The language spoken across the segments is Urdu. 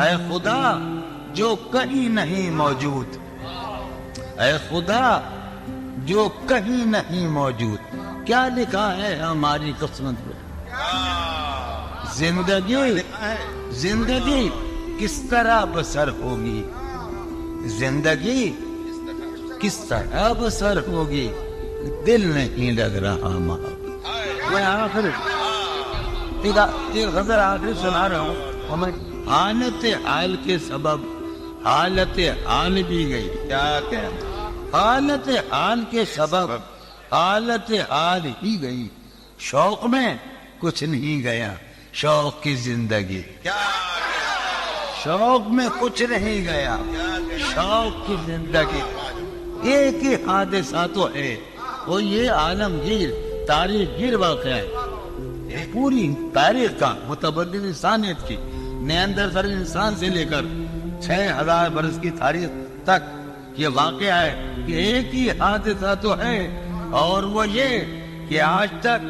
اے خدا جو کہیں نہیں موجود، اے خدا جو کہیں نہیں موجود، کیا لکھا ہے ہماری قسمت میں؟ زندگی کس طرح بسر ہوگی، زندگی کس طرح بسر ہوگی، دل نہیں لگ رہا ماں۔ میں آخر غزل آخر سنا رہا ہوں، اور میں حالت حال کے سبب حالت حال بھی گئی، کیا کہ حالت حال کے سبب حالت حال ہی گئی، شوق میں کچھ نہیں گیا، شوق کی زندگی، شوق میں کچھ نہیں گیا، شوق کی زندگی۔ ایک ہی حادثہ تو ہے، وہ یہ عالمگیر تاریخ گیر واقعہ ہے، پوری تاریخ کا متبدل انسانیت کی، نیاندرتال انسان سے لے کر 6000 برس کی تاریخ تک یہ واقعہ ہے کہ ایک ہی حادثہ تو ہے، اور وہ یہ کہ آج تک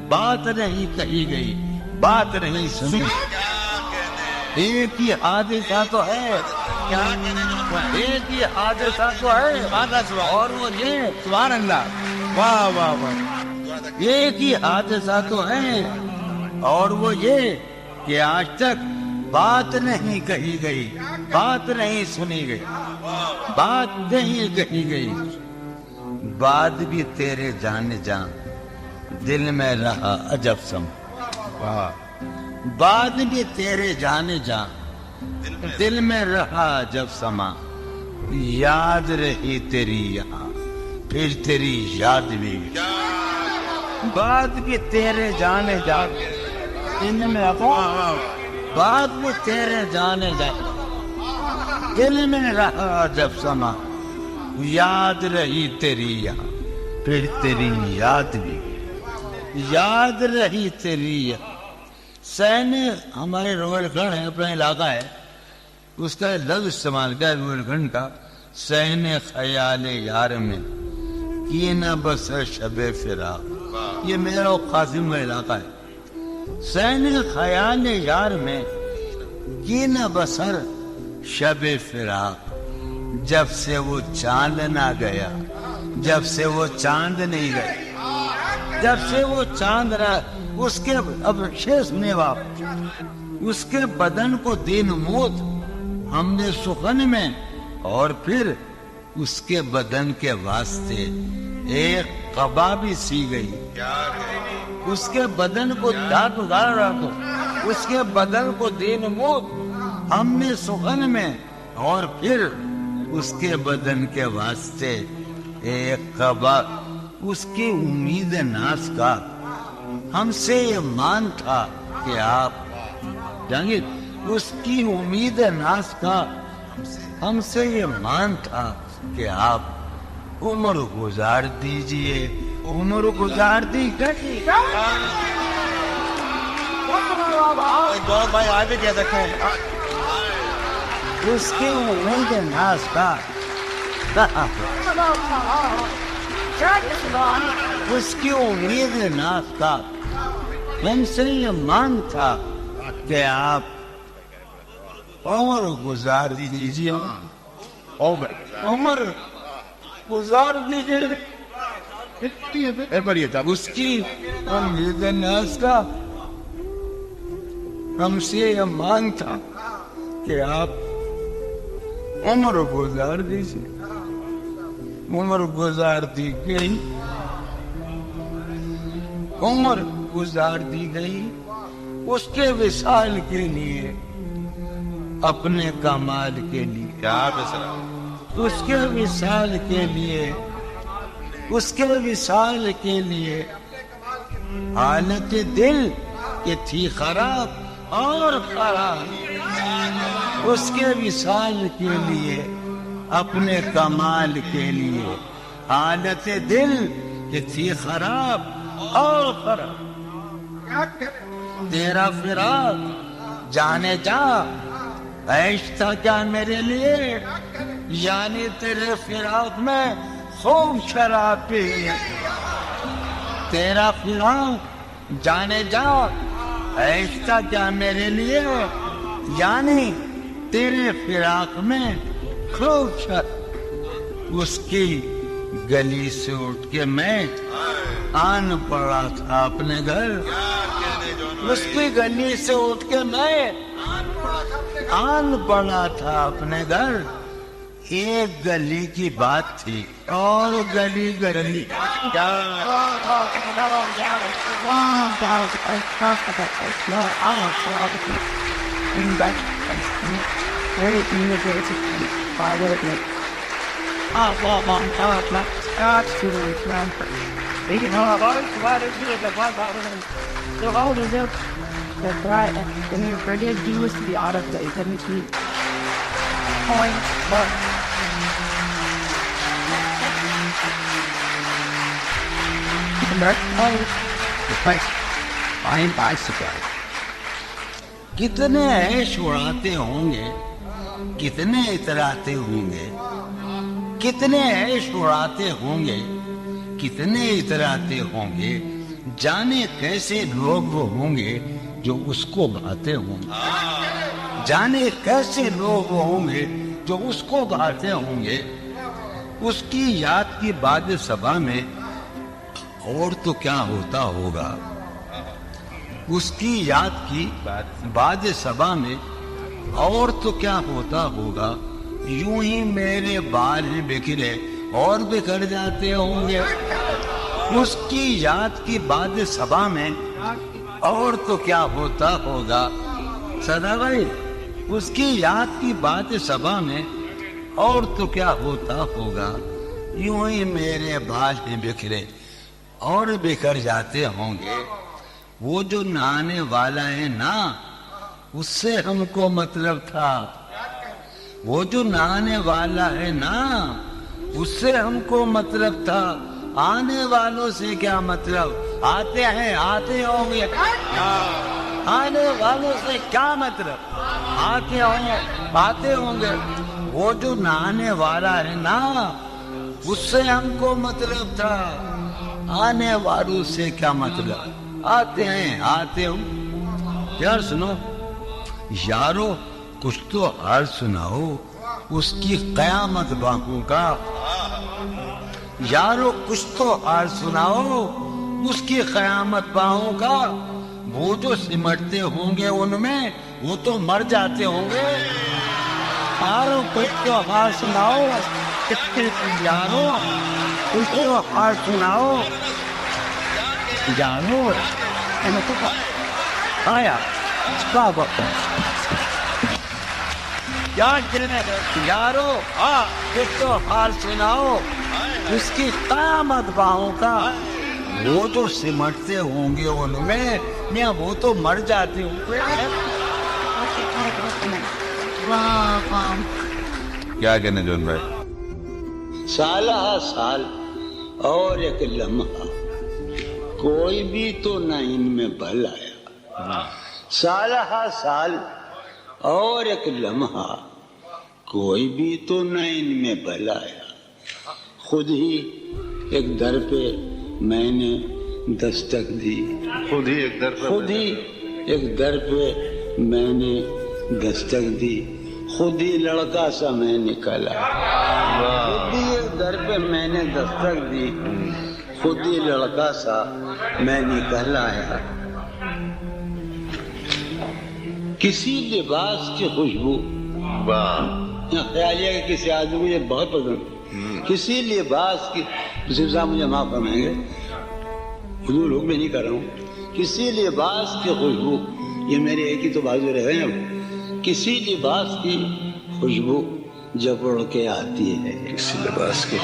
بات نہیں کہی گئی، بات نہیں سنی۔ ایک ہی حادثہ تو ہے، ایک ہی حادثہ تو ہے، اور وہ یہ سبحان اللہ، واہ واہ واہ، ایک ہی حادثہ تو ہے، اور وہ یہ کہ آج تک بات نہیں کہی گئی، بات نہیں سنی گئی، بات نہیں کہی گئی۔ بات بھی تیرے جانے جان دل میں رہا عجب سم، بات بھی تیرے جانے جان دل میں رہا عجب سما، یاد رہی تیری یہاں پھر تیری یاد بھی، بات بھی تیرے جانے جان دل میں رہا، بات بھی تیرے جانے جان دل میں رہا عجب سما، یاد رہی تیری یہاں پھر تیری یاد بھی، یاد رہی تیری یہاں۔ سین ہمارے روہیل کھنڈ ہے، اپنا علاقہ ہے، اس کا لفظ استعمال کیا روہیل کھنڈ کا، سین خیال یار میں کی نہ بسر شب فراق، یہ میرا قاسم کا علاقہ ہے۔ سین خیال یار میں کی نہ بسر شب فراق، جب سے وہ چاند نہ گیا، جب سے وہ چاند نہیں گیا، جب سے وہ چاند رہا، اس کے اب شعر سنے باپ، اس کے بدن کو دین موت ہم نے سخن میں، اور پھر اس کے بدن کے واسطے ایک قبا بھی سی گئی، اس کے بدن کو داد ادار رہا تو اس کے بدن کو دین موت ہم نے سخن میں، اور پھر اس کے بدن کے واسطے ایک قبا، اس کی امید ناز کا ہم سے یہ مان تھا کہ آپ جانگیر، اس کی امید ناز کا ہم سے یہ مان تھا کہ آپ عمر گزار دیجئے، عمر گزار دیجئے۔ بہت بھائی آگے کیا دیکھیں، اس کی امید ناز کا اس کی امید ناز کا ہم سے یہ مان تھا کہ آپ عمر گزار دیجیے، عمر گزار دیجیے، اس کی امید ناز کا ہم سے یہ مان تھا کہ آپ عمر گزار دیجیے۔ عمر گزار دی گئی، عمر گزار دی گئی، اس کے وصال کے لیے، اپنے کمال کے لیے، اس کے وصال کے لیے، اس کے وصال کے لیے حالت دل یہ تھی خراب اور خراب، اس کے وصال کے لیے، اپنے کمال کے لیے حالت دل یہ تھی خراب اور خراب۔ تیرا فراق جانے جا عیش تھا کیا میرے لیے، یعنی تیرے فراق میں خوب شراب پی، تیرا فراق جانے جا عیش تھا کیا میرے لیے، یعنی تیرے فراق میں خوب شد اس کی گلی سے اٹھ کے میں آن پڑا تھا اپنے گھر اس کی گلی سے اٹھ کے میں آن پڑا تھا اپنے گھر ایک گلی کی بات تھی اور گلی گلی کتنے عیش اڑاتے ہوں گے کتنے اتراتے ہوں گے کتنے عیش اڑاتے ہوں گے کتنے اتراتے ہوں گے جانے کیسے لوگ وہ ہوں گے جو اس کو بھاتے ہوں گے جانے کیسے لوگ وہ ہوں گے جو اس کو بھاتے ہوں گے اس کی یاد کی باد صبا میں اور تو کیا ہوتا ہوگا اس کی یاد کی باد صبا میں اور تو کیا ہوتا ہوگا یوں ہی میرے بال بکھرے اور بکھر جاتے ہوں گے اس کی یاد کی باد صبا میں اور تو کیا ہوتا ہوگا سدا بھائی اس کی یاد کی باد صبا میں اور تو کیا ہوتا ہوگا یوں ہی میرے بال بکھرے اور بکھر جاتے ہوں گے وہ جو نہانے والا ہے نا اس سے ہم کو مطلب تھا وہ جو نہانے والا ہے نا اس سے ہم کو مطلب تھا آنے والوں سے کیا مطلب آتے ہیں آتے ہوں گے آنے والوں سے کیا مطلب آتے ہوں گے وہ جو نہانے والا ہے نا اس سے ہم کو مطلب تھا آنے والوں سے کیا مطلب آتے ہیں آتے ہوں یار سنو یارو کچھ تو حال سناؤ اس کی قیامت باقوں کا یارو کچھ تو حال سناؤ اس کی قیامت باہوں کا وہ جو سمٹتے ہوں گے ان میں وہ تو مر جاتے ہوں گے یارو کچھ تو حال سناؤ یارو کچھ تو حال سناؤ یارو آیا یارو کچھ تو حال سناؤ اس کی قیامت باہوں کا وہ جو سمٹتے ہوں گے ان میں وہ تو مر جاتے ہوں گے کیا کہنے جون بھائی سالہ سال اور ایک لمحہ کوئی بھی تو نہ ان میں بھل آیا سالہ سال اور ایک لمحہ کوئی بھی تو نہ ان میں بھل آیا خود ہی ایک در پہ میں نے دستک دی خود ہی ایک در پہ میں نے دستک دی خود ہی لڑکا سا میں نکلا خود ہی ایک در پہ میں نے دستک دی خود ہی لڑکا سا میں نکل آیا کسی لباس کی خوشبو خیال ہے کہ کسی آدمی مجھے بہت پسند کسی لباس کی صرف صاحب مجھے معاف فرمائیں گے حضور حکم نہیں کر رہا ہوں کسی لباس کی خوشبو یہ میرے ایک ہی تو بازو رہے ہیں کسی لباس کی خوشبو جب اڑ کے آتی ہے کسی لباس کی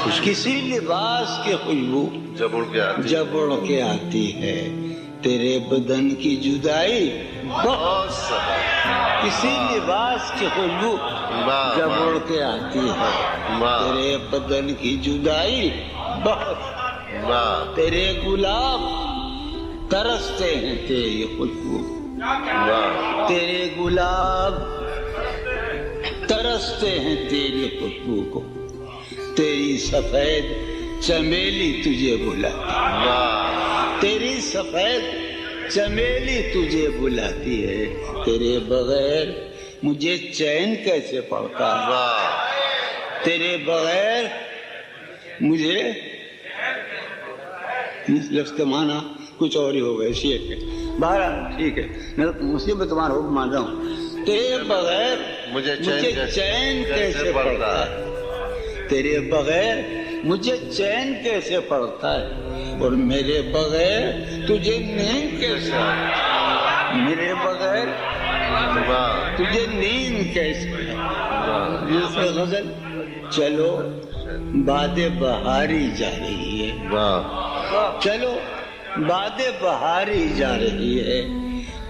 خوشبو جب اڑ کے آتی ہے تیرے بدن کی جدائی بہت کسی لباس کی خوشبو جب اڑ کے آتی ہے تیرے بدن کی جدائی بہت تیرے گلاب ترستے ہیں تیری خوشبو تیرے گلاب ترستے ہیں تیری خوشبو کو تیری سفید چمیلی تجھے بلاتی تیری سفید چمیلی تجھے بلاتی ہے تیرے بغیر مجھے چین کیسے پڑتا ہے؟ تیرے بغیر مجھے اس لفظ کا معنی کچھ اور ہی ہوگا، اسی ہے بہرحال ٹھیک ہے، میں مصیبت تمہارا حکم مان رہا ہوں. تیرے بغیر مجھے چین کیسے پڑتا ہے؟ تیرے بغیر مجھے چین کیسے پڑتا ہے؟ اور میرے بغیر تجھے نیند کیسے؟ میرے بغیر تجھے نیند کیسے؟ یہ غزل چلو باد بہاری جا رہی ہے، چلو باد بہاری جا رہی ہے،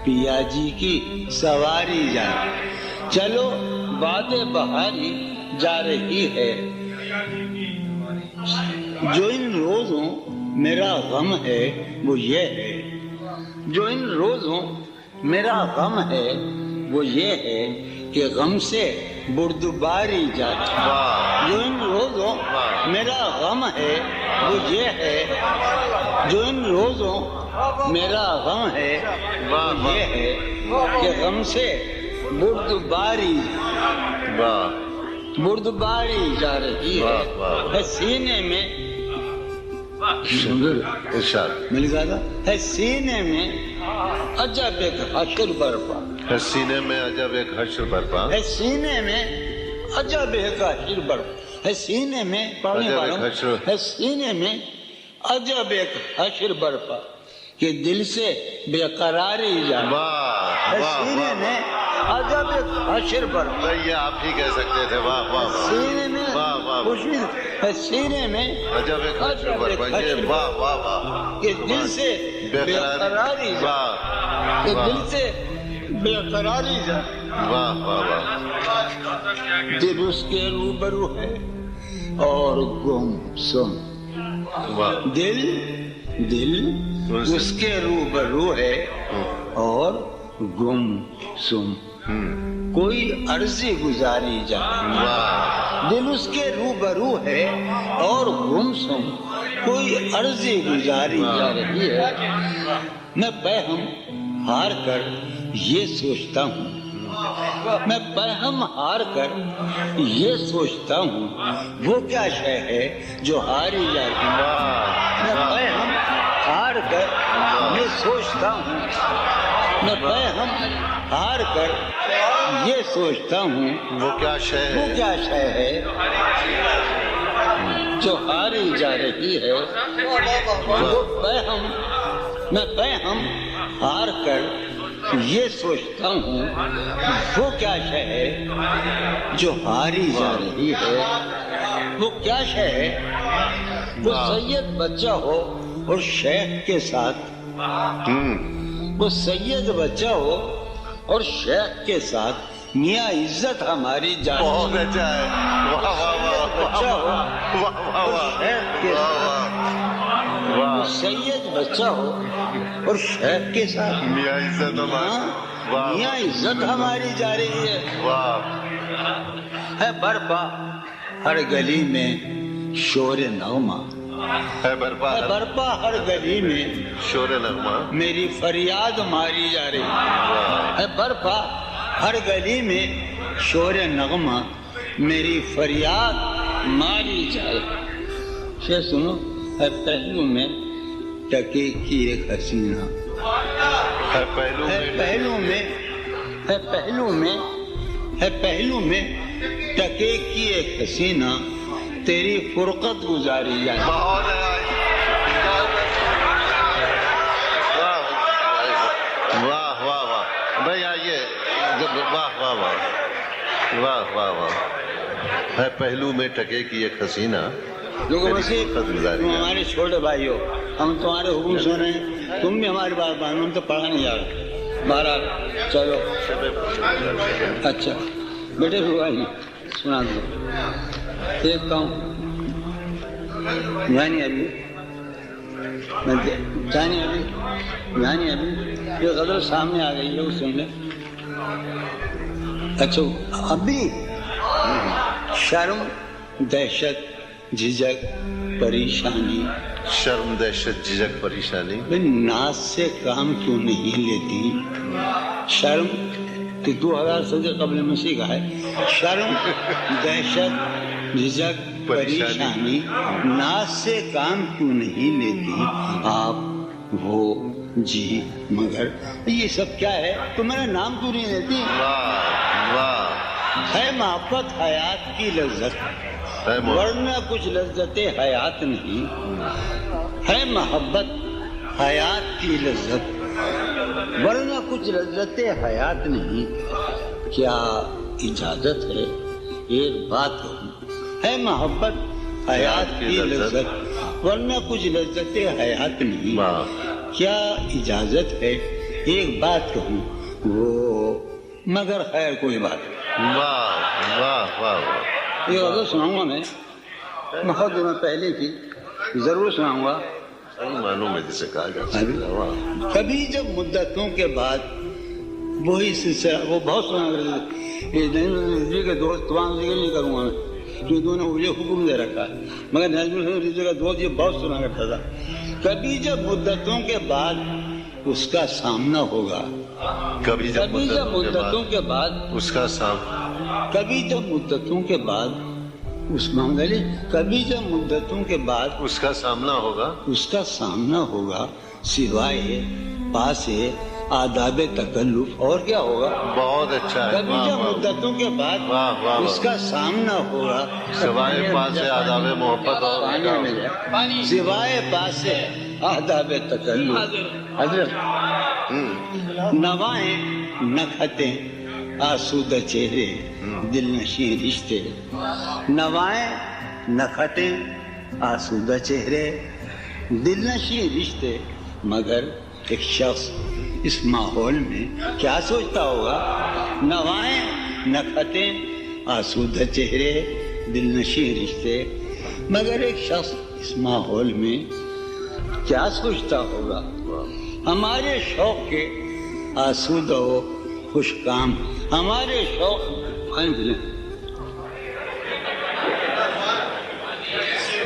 پیا جی کی سواری جا رہی ہے. چلو باد بہاری جا رہی ہے، جو ان روزوں میرا غم ہے وہ یہ ہے، جو ان روزوں میرا غم ہے وہ یہ ہے کہ غم سے بردباری جاتی ہے. جو ان روزوں میرا غم ہے وہ یہ ہے، جو ان روزوں میرا غم ہے وہ یہ ہے کہ غم سے بردباری جا رہی ہے. سینے میں میں لکھا تھا ہے سینے میں عجب ایک حشر برپا، ہے سینے میں عجب ایک حشر برپا، ہے سینے میں عجب ایک حشر برپا، ہے سینے میں پڑھنے والوں ہے سینے میں عجب ایک حشر برپا کہ دل سے بے قراری جائے. ہے سینے میں عجب ایک حشر برپا، یہ آپ ہی کہہ سکتے تھے. واہ واہ سینے میں خوشی ہے، سینے میں عجب ایک حشر برپا، واہ واہ واہ کہ دل سے بے قراری جائے، کہ دل سے بے قراری جائے. واہ واہ واہ. دل اس کے روبرو ہے اور گم سم، دل اس کے روبرو ہے اور گم سم، کوئی عرضی گزاری جائے. دل اس کے روبرو ہے اور گم سم، کوئی عرضی گزاری جا رہی ہے. میں بہم ہار کر یہ سوچتا ہوں، میں بہم ہار کر یہ سوچتا ہوں وہ کیا شے ہے جو ہاری جاتی ہے. میں بہم ہار کر یہ سوچتا ہوں، میں بہم ہار کر یہ سوچتا ہوں وہ کیا شے ہے جو ہاری جا رہی ہے. وہ بہم میں بہم ہار کر یہ سوچتا ہوں وہ کیا شے ہے جو ہاری جا رہی ہے. وہ کیا شے ہے؟ وہ سید بچہ ہو اور شیخ کے ساتھ، وہ سید بچہ ہو اور شیخ کے ساتھ میاں عزت ہماری جان. بہت اچھا ہے. واہ واہ بچہ ہو واہ اور واہ شیخ کے ساتھ، سید بچہ ہو اور شیخ کے ساتھ میاں عزت میاں عزت ہماری جا رہی ہے. ہے برپا ہر گلی میں شور نغمہ، ہے برپا ہر گلی میں شور نغمہ، میری فریاد ماری جا رہی ہے. برپا ہر گلی میں شور نغمہ، میری فریاد ماری جائے. شے سنو، ہے پہلو میں ٹکے کی ایک حسینہ، ہے پہلو میں ٹکے کی ایک حسینہ، تیری فرقت گزاری جائے. واہ واہ واہ بھائی آئیے. واہ واہ واہ واہ واہ واہ. ہے پہلو میں ٹکے کی ایک حسینہ، تم ہمارے چھوٹے بھائی ہو، ہم تمہارے حکم سن رہے ہیں، تم بھی ہماری بات مانو، ہم تو پڑھا نہیں جا رہے. بہرحال چلو اچھا بیٹے بھائی سنا دو دیکھتا ہوں. جانی ابھی یہ غزل سامنے آ گئی ہے، وہ سن لیں. اچھا ابھی شرم دہشت جھجک پریشانی، شرم دہشت جھجک پریشانی، ناز سے کام کیوں نہیں لیتی؟ شرم کہ 2000 صدی قبل مسیح کا ہے. شرم، دہشت، جھجک، پریشانی ناز سے کام کیوں نہیں لیتی آپ وہ جی مگر یہ سب کیا ہے؟ تو میرا نام کیوں نہیں لیتی؟ واہ واہ. ہے محبت حیات کی لذت ورنہ کچھ لذت حیات نہیں. ہے محبت حیات کی لذت ورنہ کچھ لذت حیات نہیں. کیا اجازت ہے ایک بات کہوں؟ ہے محبت حیات کی لذت ورنہ کچھ لذت حیات نہیں. کیا اجازت ہے ایک بات کہوں وہ مگر خیر کوئی بات نہیں. واہ واہ واہ. یہ غزل سناؤں گا میں بہت دنوں پہلے کی، ضرور سناؤں گا. صحیح معنوں میں جسے کہا جاتا ہے. کبھی جب مدتوں کے بعد وہی سلسلہ وہ بہت سنا رضوی کے دوست تمام ذکر نہیں کروں گا میں، کیونکہ انہوں نے مجھے حکم دے رکھا ہے، مگر نظم الحسن رضوی کا دوست یہ بہت سنا کرتا تھا. کبھی جب مدتوں کے بعد اس کا سامنا ہوگا، کبھی جب مدتوں کے بعد اس کا سامنا، کبھی جب مدتوں کے بعد اس معاملے کبھی جب مدتوں کے بعد اس کا سامنا ہوگا، اس کا سامنا ہوگا سوائے پاس آداب تکلف اور کیا ہوگا؟ بہت اچھا ہے. کبھی جب مدتوں کے بعد اس کا سامنا ہوگا سوائے پاس آداب محبت اور سوائے پاس آداب تکلف. حضرت نوائیں نکھتیں آسودہ چہرے دل نشیں رشتے. نوائیں نکھتیں آسودہ چہرے دل نشیں رشتے. مگر ایک شخص اس ماحول میں کیا سوچتا ہوگا؟ نوائیں نکھتیں آسودہ چہرے دل نشیں رشتے. مگر ایک شخص اس ماحول میں کیا سوچتا ہوگا؟ ہمارے شوق کے آسودہ و خوش کام، ہمارے شوق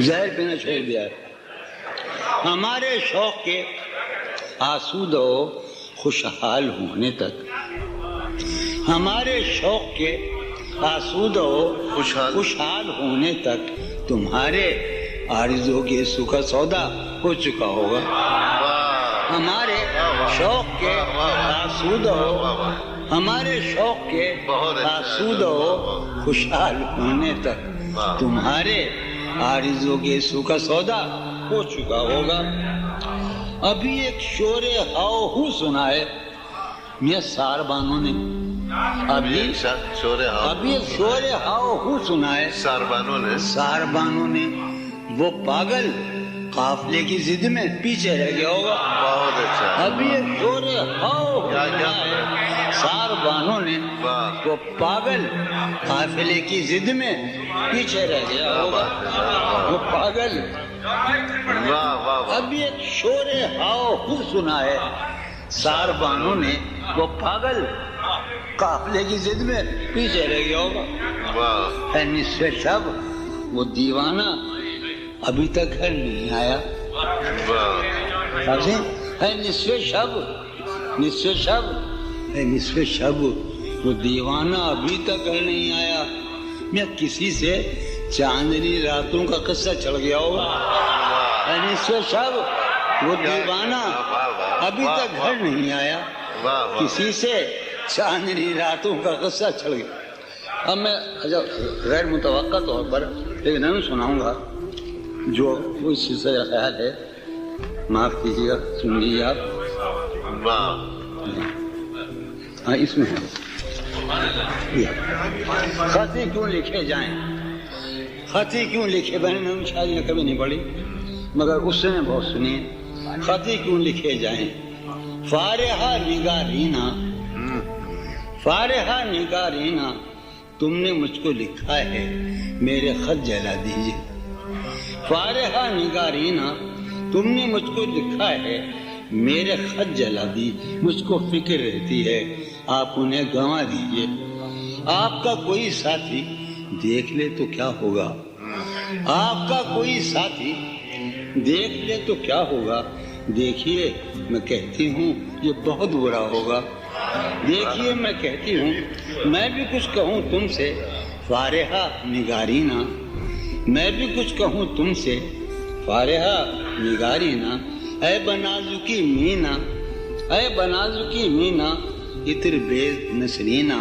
زہر پینا چھوڑ دیا ہے. ہمارے شوق کے آسودہ و خوشحال ہونے تک، ہمارے شوق کے آسودہ و خوشحال ہونے تک تمہارے آرزو کے سکھ سودا ہو چکا ہوگا. ہمارے شوق کے آسودہ و ہمارے شوق کے آسودہ و خوشحال ہونے تک تمہارے آرزو کے سکھ سودا ہو چکا ہوگا. ابھی ایک شور ہاؤ ہو سنا ہے میاں ساربانوں نے. ابھی ایک شور ہاؤ ہو سنا ہے ساربانوں نے. وہ پاگل قافلے کی ضد میں پیچھے رہ گیا ہوگا. بہت اچھا. ابھی ایک شور ہاؤ ہو سنا ہے ساربانوں نے. وہ پاگل قافلے کی ضد میں پیچھے رہ گیا ہوگا. وہ پاگل. ابھی ایک شور ہاؤ ہو سنا ہے ساربانوں نے. وہ پاگل قافلے کی ضد میں پیچھے رہ گیا ہوگا. ہے نصف شب وہ دیوانہ ابھی تک گھر نہیں آیا. ہے نصف شب ہے نصف شب وہ دیوانہ ابھی تک گھر نہیں آیا. میں کسی سے چاندنی راتوں کا قصہ چڑھ گیا ہوگا. ہے نصف شب وہ دیوانہ ابھی تک گھر نہیں آیا. کسی سے چاندنی راتوں کا قصہ چڑھ گیا. اب میں غیر متوقع طور پر ایک نظم سناؤں گا جو کوئی سلسلہ خیال ہے، معاف کیجیے گا، سن لیجیے آپ. ہاں اس میں ہے خطی کیوں لکھے جائیں. خطی کیوں لکھے، میں نے شاید نے کبھی نہیں پڑھی مگر اس سے میں بہت سنی ہے. خطی کیوں لکھے جائیں فارحہ نگارینا فارحہ نگارینا تم نے مجھ کو لکھا ہے میرے خط جلا دیجیے. فارحہ نگارینا تم نے مجھ کو لکھا ہے میرے خط جلا دی. مجھ کو فکر رہتی ہے آپ انہیں گنوا دیجیے. آپ کا کوئی ساتھی دیکھ لے تو کیا ہوگا. آپ کا کوئی ساتھی دیکھ لے تو کیا ہوگا. دیکھیے میں کہتی ہوں یہ بہت برا ہوگا. دیکھیے میں کہتی ہوں میں بھی کچھ کہوں تم سے فارحہ نگارینا، میں بھی کچھ کہوں تم سے فارحہ نگارینا، اے بنازکی مینا، اے بنازکی مینا اتر بیز نسرینا،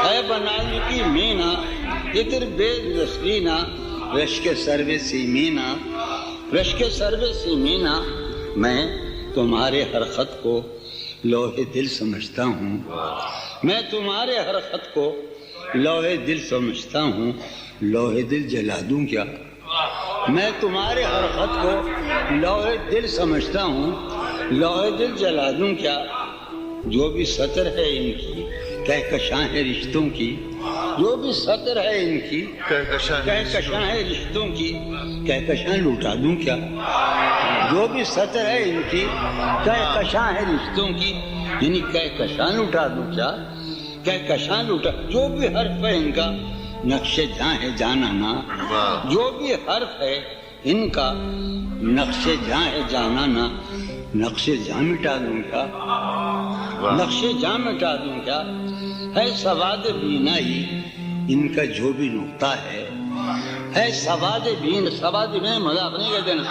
اے بنازکی مینا اتر بیز نسرینا، رشک سرو سیمینا، رشک سرو سیمینا، میں تمہارے ہر خط کو لوح دل سمجھتا ہوں، میں تمہارے ہر خط کو لوح دل سمجھتا ہوں، لوح دل جلا دوں کیا، میں تمہارے ہر خط کو لوح دل سمجھتا ہوں، لوح دل جلا دوں کیا، جو بھی سطر ہے ان کی کہکشاں ہے رشتوں کی، جو بھی سطر ہے ان کی کہکشاں ہے رشتوں کی، کہکشاں لوٹا دوں کیا، جو بھی سطر ہے ان کی کہکشاں ہے رشتوں کی، یعنی کہکشاں لوٹا دوں کیا، کہکشاں لوٹا، جو بھی حرف ہے ان کا نقش جاں ہے جانانا، جو بھی حرف ہے ان کا نقش جاں ہے جانانا، نقش جاں مٹا دوں کیا، نقش جاں مٹا دوں کیا، ہے سواد بینائی ان کا جو بھی نقطہ ہے، ہے سواد بین، سواد میں مذاق نہیں کہتے نا،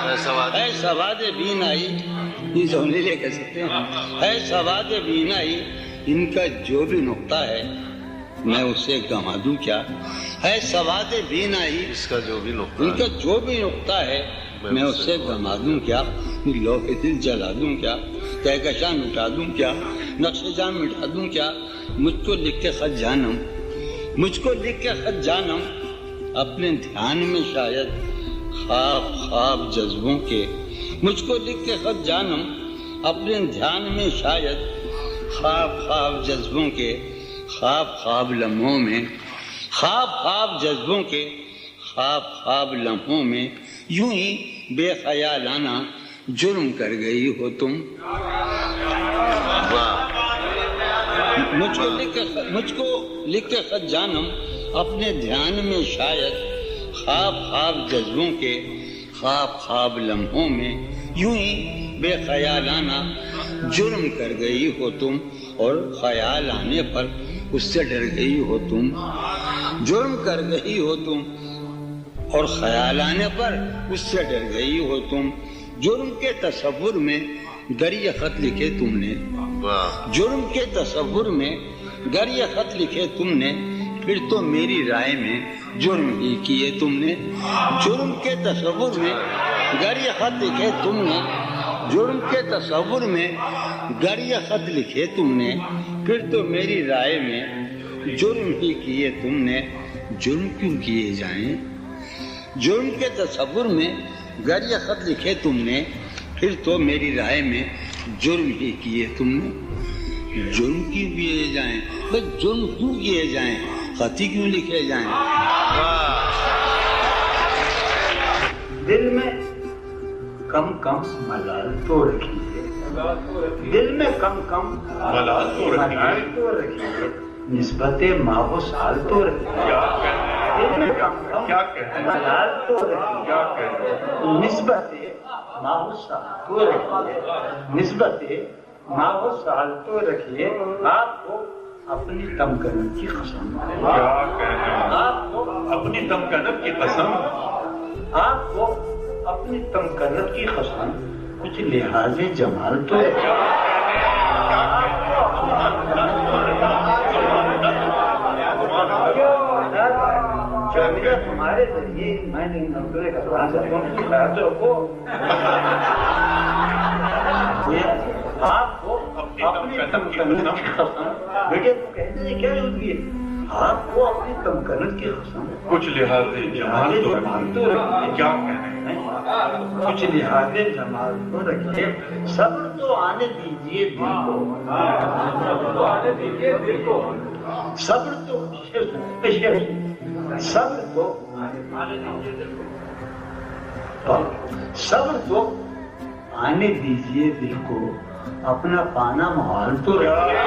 ہے سواد بینائی، یہ سونے لے کہہ سکتے ہیں، ہے سواد بینائی ان کا جو بھی نقطہ ہے میں اسے گنوا دوں کیا، ہے سواد بینائی اس کا جو بھی نقطہ، ان کا جو بھی نقطہ ہے میں اسے گنوا دوں کیا، لوح دل جلا دوں کیا، کہکشاں مٹا دوں کیا، نقش جاں مٹا دوں کیا، مجھ کو لکھ کے خط جانم، مجھ کو لکھ کے خط جانم اپنے دھیان میں شاید خواب خواب جذبوں کے، مجھ کو لکھ کے خط جانم اپنے دھیان میں شاید خواب خواب جذبوں کے، خواب خواب لمحوں میں، خواب خواب جذبوں کے، خواب خواب لمحوں میں، یوں ہی بے خیالانہ جرم کر گئی ہو تم، مجھ کو لکھ کے خط جانم اپنے دھیان میں شاید خواب خواب جذبوں کے، خواب خواب لمحوں میں، یوں ہی بے خیالانہ جرم کر گئی ہو تم، اور خیال آنے پر اس سے ڈر گئی ہو تم، جرم کر گئی ہو تم اور خیال آنے پر اس سے ڈر گئی ہو تم، جرم کے تصور میں گر یہ خط لکھے تم نے، جرم کے تصور میں گر یہ خط لکھے تم نے، پھر تو میری رائے میں جرم ہی کیے تم نے، جرم کے تصور میں گر یہ خط لکھے تم نے، جرم کے تصور میں گر یہ خط لکھے تم نے، پھر تو میری رائے میں جرم ہی کیے تم نے، جرم کیوں کیے جائیں، جرم کے تصور میں گر یہ خط لکھے تم نے، پھر تو میری رائے میں جرم ہی کیے تم نے، جرم کیوں کیے جائیں، بس جرم کیوں کیے جائیں، خط ہی کیوں لکھے جائیں، دل میں کم کم ملال تو رکھیے، دل میں کم کم ملال تو رکھیے، نسبت ماہ و سال تو رکھیے، دل میں کم کم ملال تو رکھیے، نسبت ماہ و سال تو رکھیے، نسبت ماہ و سال تو رکھیے، آپ کو اپنی تمکنت کی قسم، آپ کو اپنی تمکنت کی قسم، آپ کو اپنی تمکنت کی قسم کچھ لحاظ جمال تو تمہارے ذریعے میں نے خیال رکھو، آپ کو اپنی تمکنت کی قسم، بیٹے کو کہنے سے کیا ضرورت ہے، آپ کو اپنی تمکنت کی قسم کچھ لحاظ جمال تو رکھیے، کیا کہنے کچھ لحاظ جمال تو رکھیے، صبر تو آنے دیجیے دل کو، صبر تو آنے دیجیے دل کو، صبر تو صبر تو صبر تو آنے دیجیے دل کو، اپنا پانا محال تو رکھیے،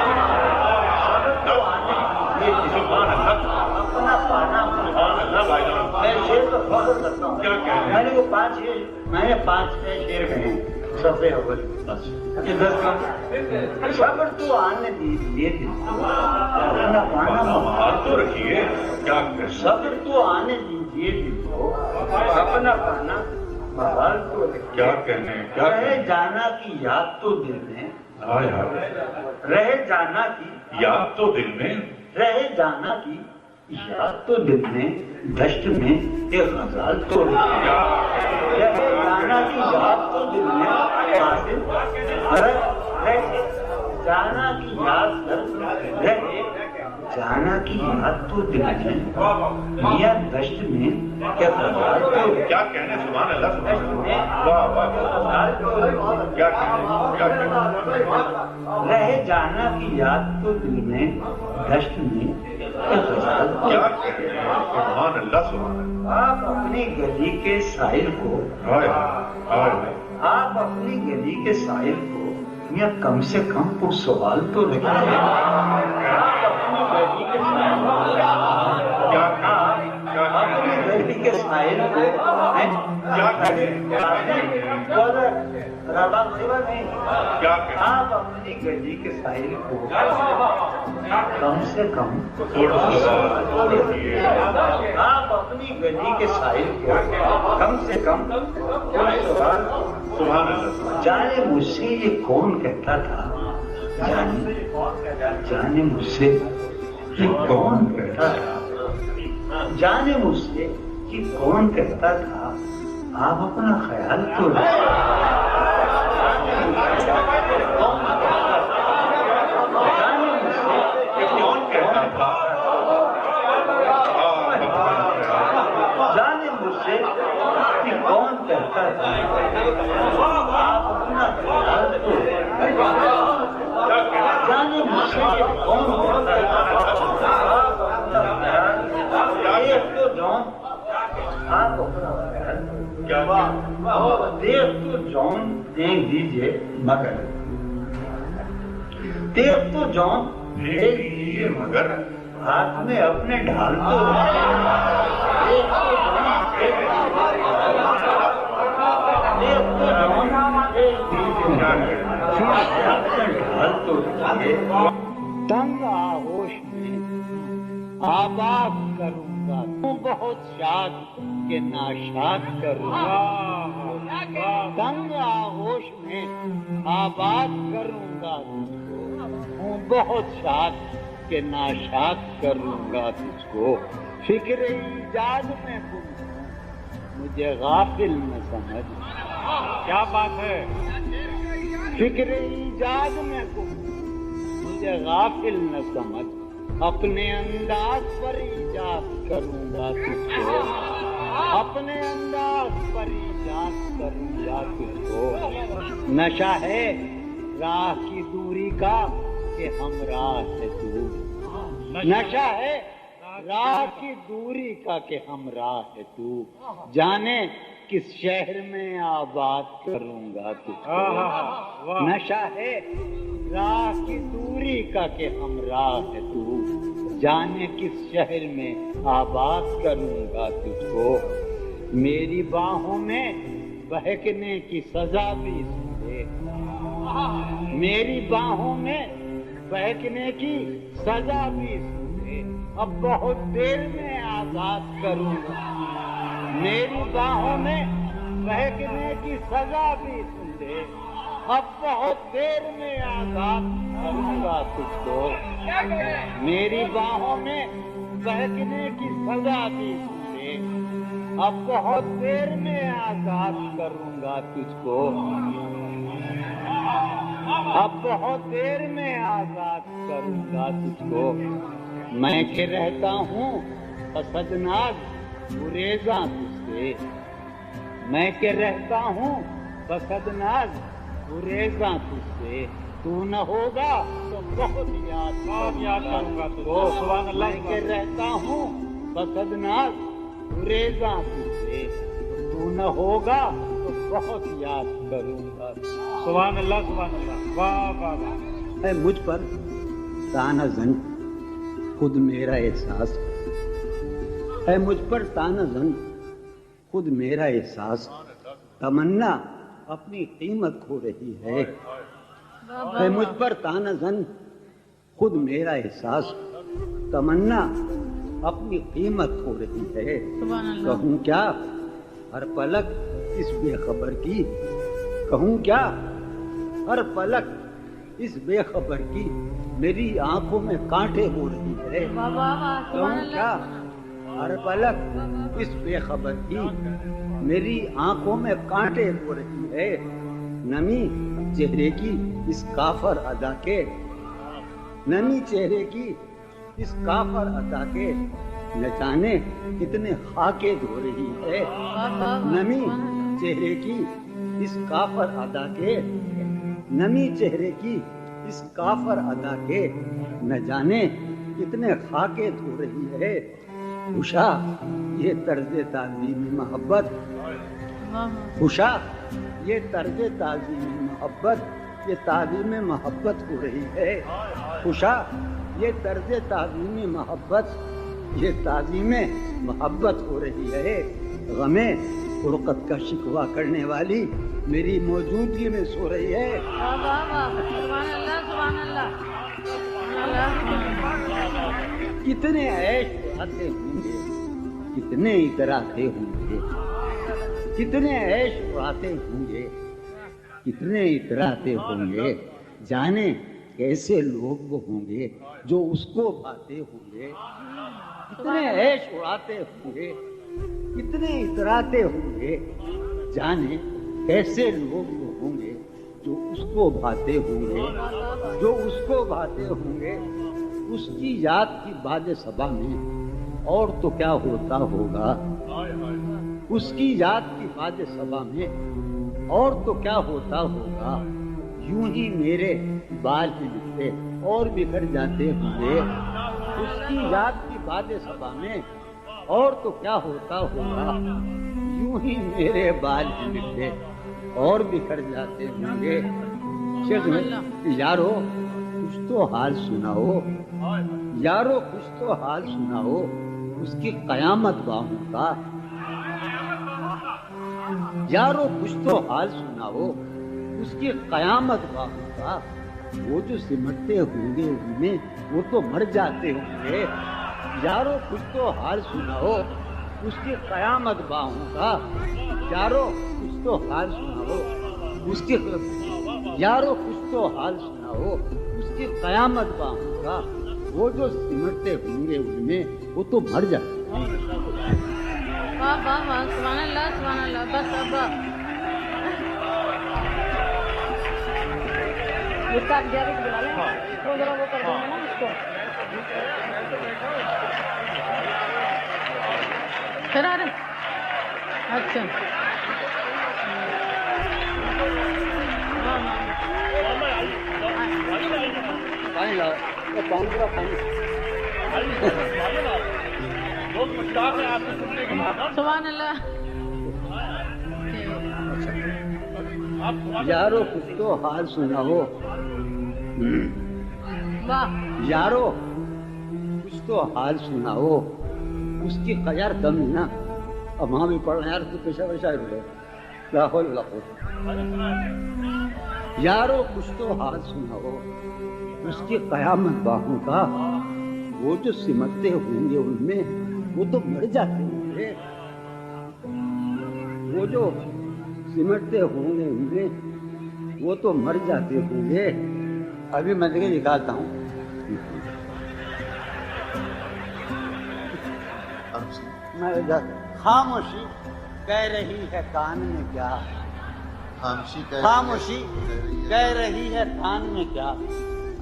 صبر تو آنے دیجیے اپنا پانا میں شیر تو فخر کرتا ہوں، میں نے وہ 5 شیر کہے، صفحے اول ادھر کا صبر تو آنے دیجیے اپنا پانا ہاتھ تو رکھیے کیا کر صبر تو آنے دیجیے اپنا پانا بحال تو کیا کہنے کیا رہ جانا کی یاد تو دل میں رہ جانا کی یاد تو دل میں رہ جانا کی یاد تو دل میں دشت میں ایک غزال تو رہ جانا کی یاد تو دل میں رہ جانا کی یاد رہ جانا کی یاد تو دل میں میاں دشت میں ایک غزال تو کیا کہنے سبحان اللہ سبحان اللہ واہ واہ کیا کہنے رہ جانا کی یاد تو دل میں دشت میں کیا کہنے سبحان اللہ سبحان اللہ آپ اپنی گلی کے ساحل کو آپ اپنی گلی کے ساحل کو یا کم سے کم پر سوال تو رکھیں آپ اپنی گلی کے ساحل کو آپ اپنی گلی کے ساحل کو کم سے کم آپ اپنی گلی کے ساحل کو کم سے کم جانے مجھ سے یہ کون کہتا تھا جانے مجھ سے یہ کون کہتا تھا جانے مجھ سے یہ کون کہتا تھا آپ اپنا خیال تو جانے مجھ سے کہ کون کہتا تھا آپ اپنا خیال تو جانے مجھ سے کہ کون کہتا تھا آپ اپنا خیال دیکھ تو جون آپ اپنا خیال دیکھ تو جون دیکھ دیجئے مگر دیکھ تو جون دیکھ دیجئے مگر ہاتھ میں اپنے ڈھال تو تنگ آغوش میں آباد کروں گا تو بہت شاد کہ ناشاد کروں گا تنگ آغوش میں آباد کروں گا ہوں بہت شاد کہ ناشاد کروں گا تجھ کو فکر ایجاد میں گم مجھے غافل نہ سمجھ کیا بات ہے فکر ایجاد میں گم مجھے غافل نہ سمجھ اپنے انداز پر ایجاد کروں گا تجھ کو اپنے انداز پر ایجاد کروں گا تجھ کو نشہ ہے راہ کی دوری کا کہ ہمراہ ہے تو نشہ ہے راہ کی دوری کا کہ ہمراہ ہے تو جانے کس شہر میں آباد کروں گا تجھ کو نشہ ہے راہ کی دوری کا کہ ہمراہ ہے تو جانے کس شہر میں آباد کروں گا تجھ کو میری باہوں میں بہکنے کی سزا بھی سن لے میری باہوں میں بہکنے کی سزا بھی سن لے اب بہت دیر میں آزاد کروں گا میری باہوں میں بہکنے کی سزا بھی سن لے اب بہت دیر میں آزاد کروں گا تجھ کو میری باہوں میں بہکنے کی سزا بھی سن لے اب بہت دیر میں آزاد کروں گا تجھ کو اب بہت دیر میں آزاد کروں گا تجھ کو میں کہ رہتا ہوں فسدناک گریزاں تجھ سے میں کہ رہتا ہوں فسدناک گریزاں تجھ سے تو نہ ہوگا تو بہت یاد کروں گا تجھ کو میں کہ رہتا ہوں فسدناک گریزاں تجھ سے تو نہ ہوگا تو بہت یاد کروں گا سبحان اللہ واہ واہ اے مجھ پر تانا زن خود میرا احساس اے مجھ پر تانا زن خود میرا احساس تمنا اپنی قیمت کھو رہی ہے مجھ پر تانا زن خود میرا احساس تمنا اپنی قیمت کھو رہی ہے کہوں کیا ہر پلک اس بے خبر کی کہوں کیا ہر پلک اس بے خبر کی میری آنکھوں میں کانٹے ہو رہی ہے کہوں کیا ہر پلک اس بے خبر کی میری آنکھوں میں کانٹے ہو رہی ہے نمی چہرے کی اس کافر ادا کے نمی چہرے کی اس کافر ادا کے نہ جانے کتنے خاکے دھو رہی ہے نمی چہرے کی اس کافر ادا کے نمی چہرے کی اس کافر ادا کے نہ جانے کتنے خاکے دھو رہی ہے خوشا یہ طرز تعظیم محبت خوشا یہ طرز تعظیم محبت یہ تعظیم محبت ہو رہی ہے خوشا یہ طرز تعظیم محبت یہ تعظیم محبت ہو رہی ہے غم فرقت کا شکوہ کرنے والی میری موجودگی میں سو رہی ہے کتنے عیش آتے ہوں گے کتنے اتراتے ہوں گے کتنے عیش اڑاتے ہوں گے کتنے اتراتے ہوں گے جانے کیسے لوگ وہ ہوں گے جو اس کو پاتے ہوں گے کتنے عیش اڑاتے ہوں گے کتنے اتراتے ہوں گے جانے کیسے لوگ وہ ہوں گے جو اس کو بھاتے ہوں گے جو اس کو بھاتے ہوں گے اس کی یاد کی باد صبا میں اور تو کیا ہوتا ہوگا اس کی یاد کی باد صبا میں اور تو کیا ہوتا ہوگا یوں ہی میرے بال بھی بکھرے اور بکھر جاتے ہوں گے اس کی یاد کی باد صبا میں اور تو کیا ہوتا ہوگا یوں ہی میرے بال بھی بکھرے اور بکھر جاتے ہوں گے یارو کچھ تو حال سناؤ یارو کچھ تو حال سناؤ اس کی قیامت باہوں کا یارو کچھ تو حال سناؤ اس کی قیامت باہوں کا وہ جو سمٹتے ہوں گے ان میں وہ تو مر جاتے ہوں گے یارو کچھ تو حال سناؤ اس کی قیامت باہوں کا یارو کچھ تو حال سناؤ اس کی یارو کچھ تو حال سناؤ اس کی قیامت باہوں کا وہ جو سمٹتے ہوں گے ان میں وہ تو مر جاتے ہیں واہ واہ واہ سبحان اللہ بس ابا اس کا جاری بلا لیں وہ ذرا وہ کر دیں نا اس کو پھر آ رہے اچھا پانی لاؤ پانی پورا پانی سبحان اللہ یارو کچھ تو حال سناؤ واہ یارو کچھ تو حال سناؤ اس کی یار کم ہے نا اب وہاں بھی پڑھ رہے ہیں یار تو پیشہ ویشہ رہے لاہور یارو کچھ تو حال سناؤ اس کی قیامت باہوں کا وہ جو سمٹتے ہوں گے ان میں وہ تو مر جاتے ہوں گے وہ جو سمٹتے ہوں گے ان میں وہ تو مر جاتے ہوں گے ابھی میں دیکھ نکالتا ہوں خاموشی کہہ رہی ہے کان میں کیا خاموشی کہہ رہی ہے کان میں کیا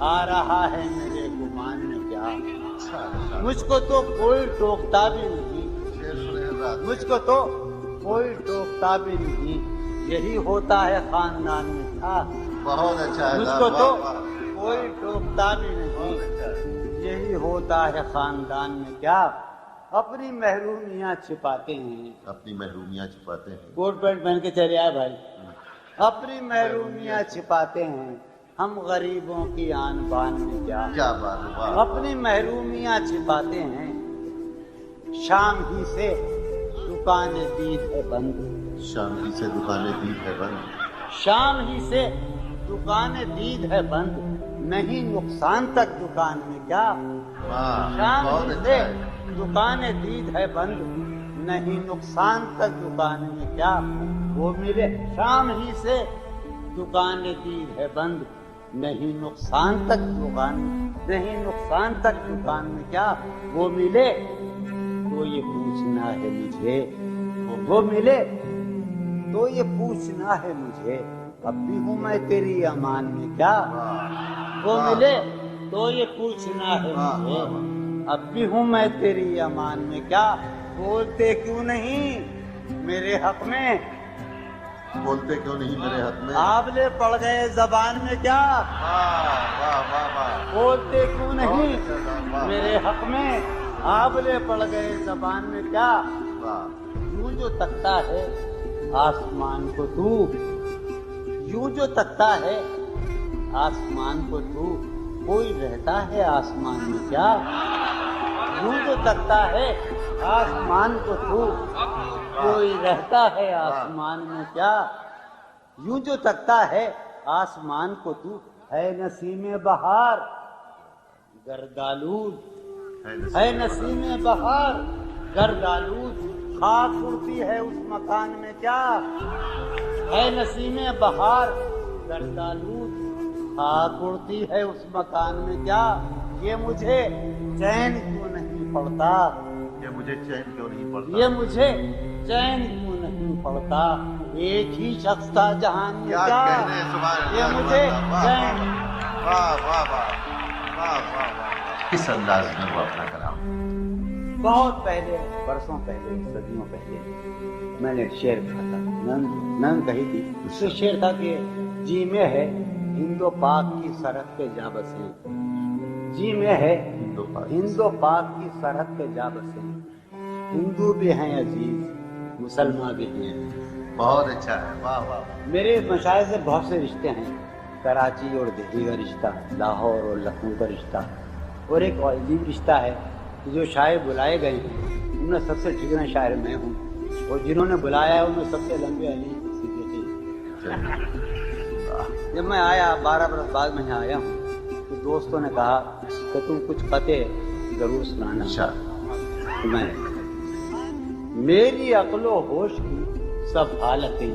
آ رہا ہے میرے گمان میں کیا مجھ کو تو کوئی ٹوکتا بھی نہیں مجھ کو تو کوئی ٹوکتا بھی نہیں یہی ہوتا ہے خاندان میں کیا بہت اچھا ہے مجھ کو تو کوئی ٹوکتا بھی نہیں یہی ہوتا ہے خاندان میں کیا اپنی محرومیاں چھپاتے ہیں اپنی محرومیاں چھپاتے ہیں کوٹ پینٹ پہن کے چلے آئے بھائی اپنی محرومیاں چھپاتے ہیں ہم غریبوں کی آن بان میں کیا بات ہے اپنی محرومیاں چھپاتے ہیں شام ہی سے دکانیں دید ہے بند شام ہی سے دکانیں دید ہے بند شام ہی سے دکان دید ہے بند، نہیں نقصان تک دکان میں کیا؟ شام ہی سے دکان دید ہے بند، نہیں نقصان تک دکان میں کیا؟ وہ ملے شام ہی سے دکان دید ہے بند، نہیں نقصان تک دکان، نہیں نقصان تک دکان میں کیا؟ وہ ملے تو یہ پوچھنا ہے مجھے، وہ ملے تو یہ پوچھنا ہے مجھے، اب بھی ہوں میں تیری امان میں کیا؟ وہ ملے تو یہ پوچھنا ہے مجھے، اب بھی ہوں میں تیری امان میں کیا؟ بولتے کیوں نہیں میرے حق میں، بولتے کیوں نہیں میرے حق میں؟ آبلے پڑ گئے زبان میں کیا؟ بولتے کیوں نہیں میرے حق میں، آبلے پڑ گئے زبان میں کیا؟ یوں جو تکتا ہے آسمان کو تو، یوں جو تکتا ہے آسمان کو تو، کوئی رہتا ہے آسمان میں کیا؟ یوں جو تکتا ہے آسمان کو تو، کوئی رہتا ہے آسمان میں کیا؟ یوں جو تکتا ہے آسمان کو تو، ہے نسیم بہار گردآلود، ہے نسیم بہار گردآلود، خاک اڑتی ہے اس مکان میں کیا؟ ہے نسیم بہار گردآلود، خاک اڑتی ہے اس مکان میں کیا؟ یہ مجھے چین کیوں نہیں پڑتا، یہ مجھے چین کیوں نہیں پڑتا، یہ مجھے چین کیوں نہیں پڑتا، ایک ہی شخص تھا جہان میں کیا؟ یہ مجھے چین، واہ واہ واہ واہ واہ واہ، کس انداز میں وہ اپنا کلام؟ بہت پہلے، برسوں پہلے، صدیوں پہلے میں نے ایک شعر کہا تھا، ننگ کہی تھی، اس سے شعر تھا کہ جی میں ہے ہند و پاک کی سرحد پہ جا بسیں، جی میں ہے ہند و پاک کی سرحد پہ جا بسیں، ہندو بھی ہیں عزیز مسلمان بھی ہیں۔ بہت اچھا ہے، واہ واہ۔ میرے مشاہد سے بہت سے رشتے ہیں، کراچی اور دہلی کا رشتہ، لاہور اور لکھنؤ کا رشتہ، اور ایک عجیب رشتہ ہے کہ جو شاعر بلائے گئے ہیں ان میں سب سے ٹھیکنا شاعر میں ہوں، اور جنہوں نے بلایا ہے ان میں سب سے لمبے علی صدیقی۔ جب میں آیا 12 برس بعد میں یہاں آیا ہوں تو دوستوں نے کہا کہ تم کچھ قطع ضرور سنانا۔ تو میں میری عقل و ہوش کی سب حالتیں،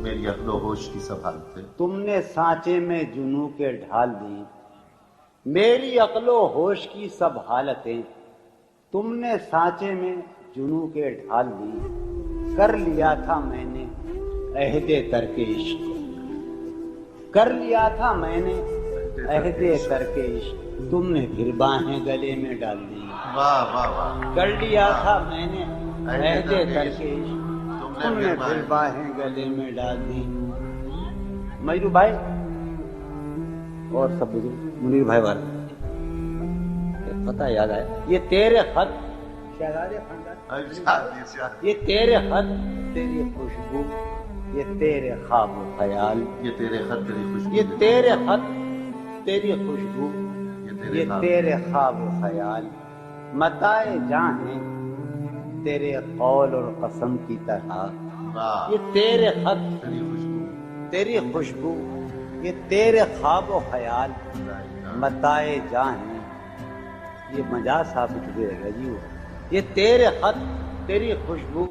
میری عقل و ہوش کی سب حالتیں تم نے سانچے میں جنوں کے ڈھال دی، میری عقل و ہوش کی سب حالتیں تم نے سانچے میں جنوں کے ڈھال دی، کر لیا تھا میں نے عہد ترک عشق، کر لیا تھا میں نے عہد ترک عشق، تم نے پھر باہیں گلے میں ڈال دی، واہ واہ واہ، کر لیا تھا میں نے عہد ترک عشق، تم نے پھر باہیں گلے میں ڈال دی۔ مجرو بھائی اور سب بزرگ، منیر بھائی والے پتہ یاد آیا، یہ تیرے خط شہزادے خاندان، یہ تیرے خط تیری خوشبو، یہ تیرے خواب و خیال، یہ تیرے خط تیری خوشبو، یہ تیرے خط تیری خوشبو، یہ تیرے خواب و خیال، متاع جاں ہیں تیرے قول اور قسم کی طرح، یہ تیرے خط تیری خوشبو، یہ تیرے خواب و خیال، متاع جاں ہیں، یہ مجاز صاحب چکے رہے گا جی وہ، یہ تیرے خط تیری خوشبو،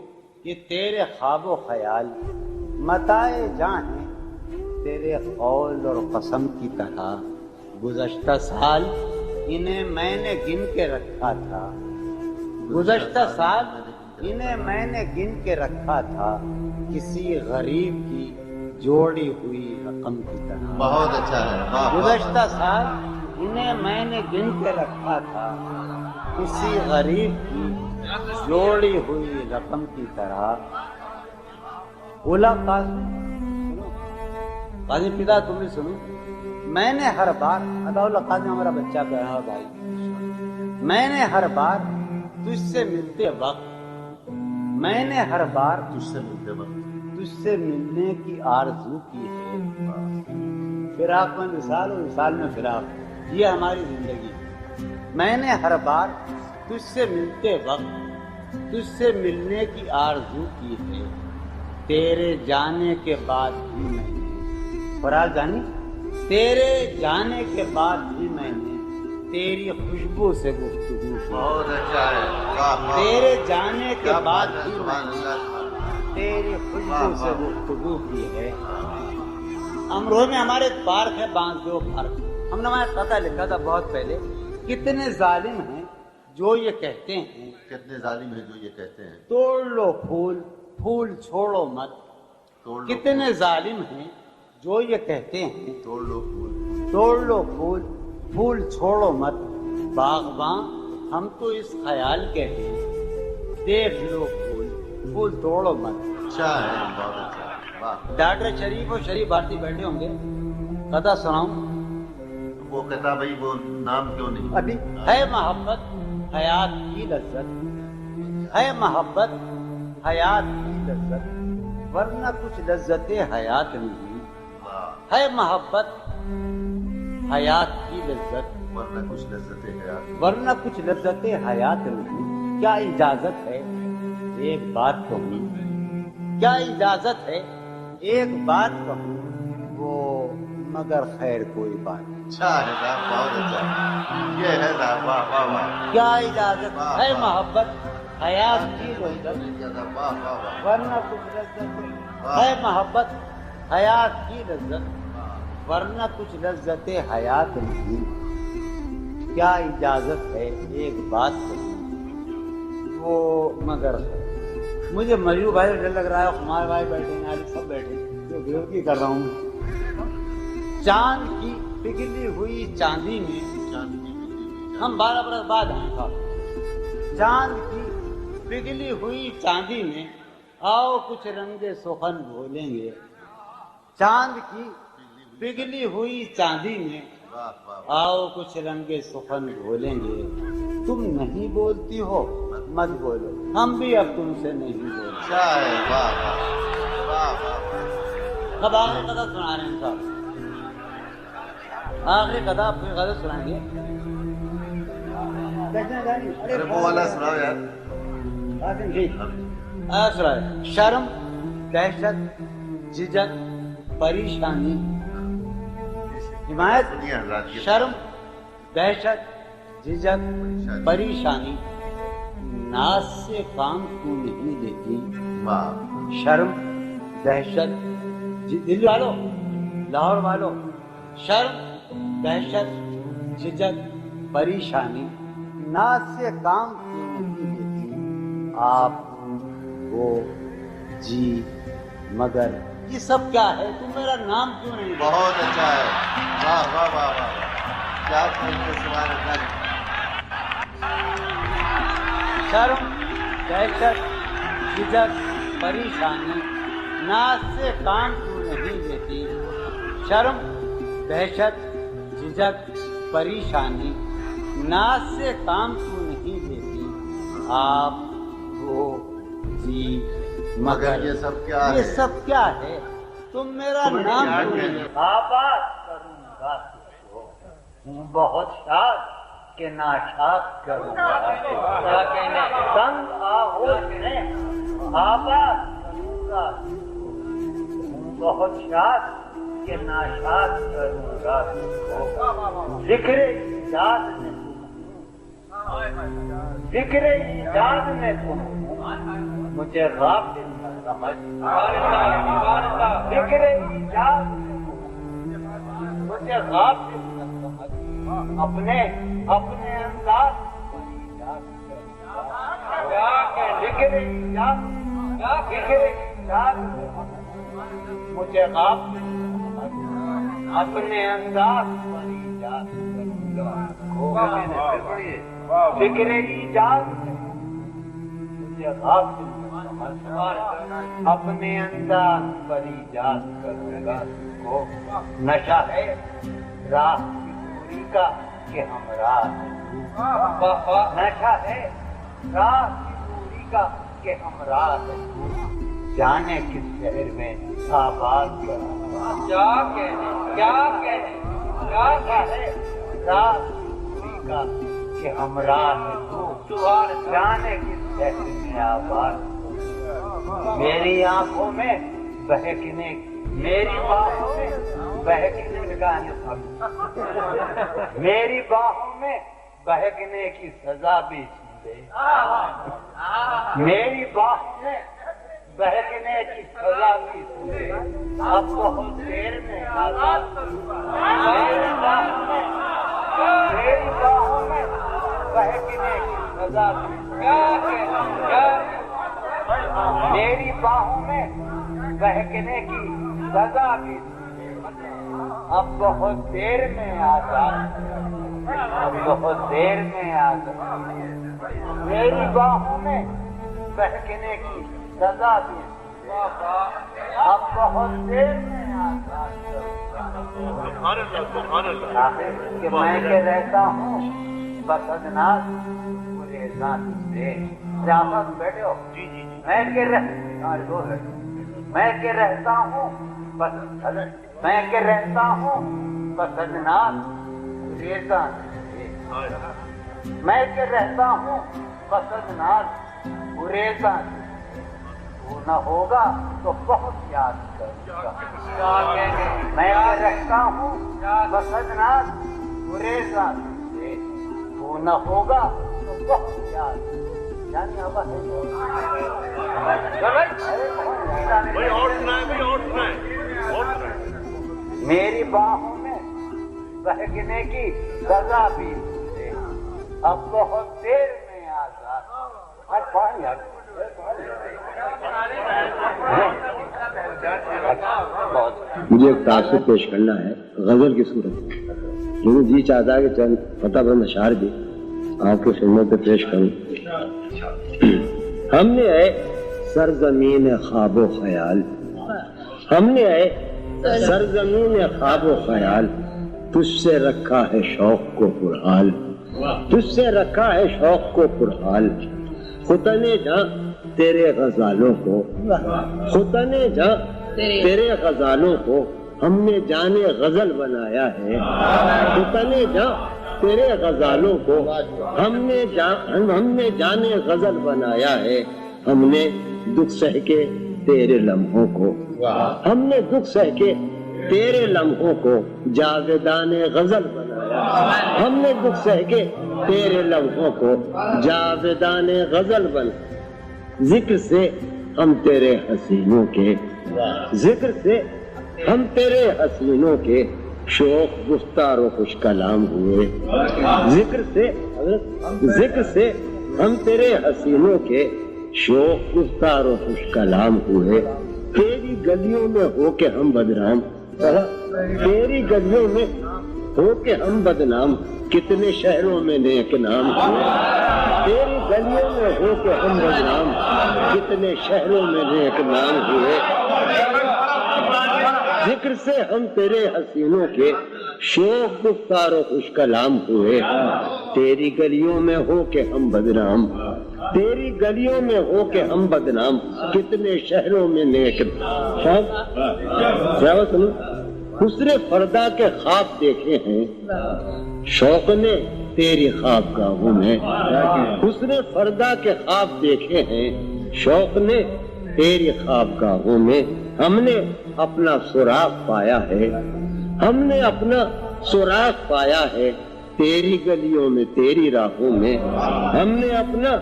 یہ تیرے خواب و خیال، متاع جاں ہیں تیرے قول اور قسم کی طرح، گزشتہ سال انہیں میں نے گن کے رکھا تھا، گزشتہ سال انہیں میں نے گن کے رکھا تھا، کسی غریب کی جوڑی ہوئی رقم کی طرح، بہت اچھا ہے، گزشتہ سال انہیں میں نے گن کے رکھا تھا، کسی غریب کی جوڑی ہوئی رقم کی طرح۔ اولا قاضی پتا تم بھی سنو، میں نے ہر بار، عطا اللہ قاضی ہمارا بچہ پیارا بھائی، میں نے ہر بار تجھ سے ملتے وقت، میں نے ہر بار تجھ سے ملتے وقت تجھ سے ملنے کی آرزو کی ہے، فراق میں وصال اور وصال میں فراق، یہ ہماری زندگی۔ میں نے ہر بار تجھ سے ملتے وقت تجھ سے ملنے کی آرزو کی ہے، تیرے جانے کے بعد بھی میں نے فراز جانی تیرے جانے کے بعد بھی میں نے تیری خوشبو سے گفتگو کی بہت اچھا ہے واہ واہ تیرے جانے کے کیا بعد بات ہے بھی میں سبحان نے اللہ تیری خوشبو واہ، سے واہ۔ گفتگو کی ہے امروہ میں ہمارے ایک پارک ہے بانسدو پارک ہم نے وہاں قطع لکھا تھا بہت پہلے کتنے ظالم ہیں جو یہ کہتے ہیں کتنے ظالم ہیں جو یہ کہتے ہیں توڑ لو پھول پھول چھوڑو مت توڑ لو کتنے ظالم ہیں جو یہ کہتے ہیں توڑ لو پھول توڑ لو پھول پھول چھوڑو مت باغباں ہم تو اس خیال کے ہیں دیکھ لو پھول پھول توڑو مت اچھا ہے بہت اچھا واہ ڈاکٹر شریف اور شریف بھارتی بیٹھے ہوں گے قطع سناؤں وہ کہتا بھائی وہ نام کیوں نہیں ابھی ہے محبت حیات کی لذت ہے محبت حیات کی لذت ورنہ کچھ لذت حیات نہیں واہ ہے محبت حیات کی لذت ورنہ کچھ لذت حیات ورنہ کچھ لذت حیات نہیں کیا اجازت ہے ایک بات کہوں کیا اجازت ہے ایک بات کہوں وہ مگر خیر کوئی بات نہیں اچھا ہے صاحب بہت اچھا یہ ہے صاحب واہ واہ واہ کیا اجازت ہے محبت حیات کی لذت واہ واہ واہ ورنہ کچھ لذت ہے محبت حیات کی لذت ورنہ کچھ لذت حیات نہیں کیا اجازت ہے ایک بات کہوں وہ مگر ہے مجھے مجرو بھائی ڈر لگ رہا ہے خمار بھائی بیٹھے ہیں علی سب بیٹھے جو بیوقی کر رہا ہوں چاند کی پگھلی ہوئی چاندی میں ہم 12 برس بعد آئے تھا چاند کی پگھلی ہوئی چاندی میں آؤ کچھ رنگ سخن گھولیں گے چاند کی پگھلی ہوئی چاندی میں واہ واہ آؤ کچھ رنگ سخن گھولیں گے تم نہیں بولتی ہو مت بولو ہم بھی اب تم سے نہیں بولتے اچھا ہے واہ واہ واہ واہ اب آخری قطع سنا رہے ہیں صاحب آخری قطع اپنی غزل سنائیں گے ارے وہ والا سناؤ یار شرم دہشت جھجک پریشانی حمایت سنیے حضرات یہ شرم دہشت جھجک پریشانی ناز سے کام کیوں نہیں لیتی واہ شرم دہشت دل والو لاہور والو شرم دہشت جھجک پریشانی ناز سے کام کیوں نہیں لیتی آپ وہ جی مگر یہ سب کیا ہے تم میرا نام کیوں نہیں لیتے؟ بہت اچھا ہے واہ واہ واہ واہ کیا سبحان اللہ شرم دہشت جھجک پریشانی ناز سے کام کیوں نہیں لیتی شرم دہشت جھجک پریشانی ناز سے کام کیوں نہیں لیتی آپ وہ جی مگر یہ سب کیا یہ ہے سب کیا ہے تم میرا نام کیوں نہیں لیتے؟ آباد کروں گا تجھ کو ہوں بہت شاد کہ ناشاد کروں گا کیا کہنے تنگ آغوش میں آباد کروں گا ہوں بہت شاد کہ ناشاد کروں گا ذکر ایجاد میں ذکر ایجاد میں تم مجھے غافل نہ سمجھ ذکر ایجاد میں مجھے غافل نہ سمجھ اپنے انداز ذکر ایجاد مجھے غافل اپنے انداز پر ایجاد فکر ایجاد مجھے غافل اپنے انداز پر ایجاد کروں گا کو نشہ ہے راہ کی دوری کا کہ ہم راہ نشہ ہے راہ کی دوری کا کہ ہم راہ جانے کس شہر میں آباد کروں گا کیا کہنے ہے راہ دوری کا کہ ہم راہ جانے کس شہر میں آباد میری آنکھوں میں بہکنے میری باہوں میں بہکنے میری باہوں میں بہکنے کی سزا بھی دے میری باہوں میں بہکنے کی سزا بھی دے اب بہت دیر میں آزاد میری باہوں میں بہکنے کی سزا بھی میری باہوں میں بہکنے کی سزا بھی اب بہت دیر میں آزاد اب بہت دیر میں آزاد میری باہوں میں بہکنے کی سزا بھی اب بہت دیر میں آزاد کہ میں کہ رہتا ہوں بس ادناس مجھے ذات سے جامت بیٹھے ہو میں کہ رہتا ہوں بس میں کہ رہتا ہوں بس ادناس ریزا میں کہ رہتا ہوں بس ادناس ریزا وہ نہ ہوگا تو بہت یاد کروں گا میں کہ رہتا ہوں بس ادناس ریزا وہ نہ ہوگا تو بہت یاد یعنی میری باہوں میں بہکنے کی سزا بھی دے اب بہت دیر میں آزاد مجھے ایک تاثر پیش کرنا ہے غزل کی صورت میں لیکن جی چاہتا ہے کہ چند فتح بند اشعار بھی آپ کے خدمت پہ پیش کروں. ہم نے اے سرزمین خواب و خیال ہم نے اے سرزمین خواب و خیال تجھ سے رکھا ہے شوق کو پرحال تجھ سے رکھا ہے شوق کو پرحال ختنے جاں تیرے غزالوں کو ختنے جاں تیرے غزالوں کو ہم نے جانے غزل بنایا ہے ختنے جاں تیرے غزالوں کو ہم نے جانے غزل بنایا ہے ہم نے دکھ سہ کے تیرے لمحوں کو ہم نے دکھ سہ کے تیرے لمحوں کو جاویدان غزل بنایا ہم نے دکھ سہ کے تیرے لمحوں کو جاویدان غزل بنایا ذکر سے ہم تیرے حسینوں کے ذکر سے ہم تیرے حسینوں کے شوق گفتار و خوش کلام ہوئے ذکر سے ہم تیرے حسینوں کے شوق گفتار و خوش کلام ہوئے تیری گلیوں میں ہو کے ہم بدنام تیری گلیوں میں ہو کے ہم بدنام کتنے شہروں میں نیک نام ہوئے تیری گلیوں میں ہو کے ہم بدنام کتنے شہروں میں نیک نام ہوئے ذکر سے ہم تیرے حسینوں کے شوق گفتار و خوش کلام ہوئے تیری گلیوں میں ہو کے ہم بدنام تیری گلیوں میں ہو کے ہم بدنام کتنے شہروں میں نیک حسن فردا کے خواب دیکھے ہیں شوق نے تیری خواب گاہوں میں حسن فردا کے خواب دیکھے ہیں شوق نے تیری خواب گاہوں میں ہم نے اپنا سراغ پایا ہے ہم نے اپنا سراغ پایا ہے تیری گلیوں میں تیری راہوں میں ہم نے اپنا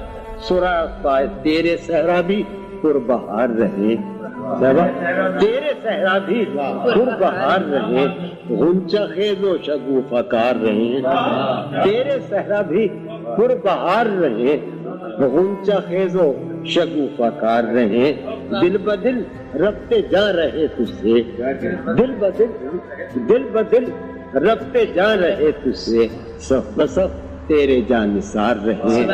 سراغ پایا تیرے صحرا بھی پربہار رہے تیرے صحرا بھی پربہار رہے غنچہ خیز و شگوفہ کار رہے تیرے صحرا بھی پربہار رہے غنچہ خیز و شگوفہ کار رہے دل بدل ربتے جا رہے تجھ سے دل بدل ربتے جا رہے تجھ سے صف بصف تیرے جانثار رہے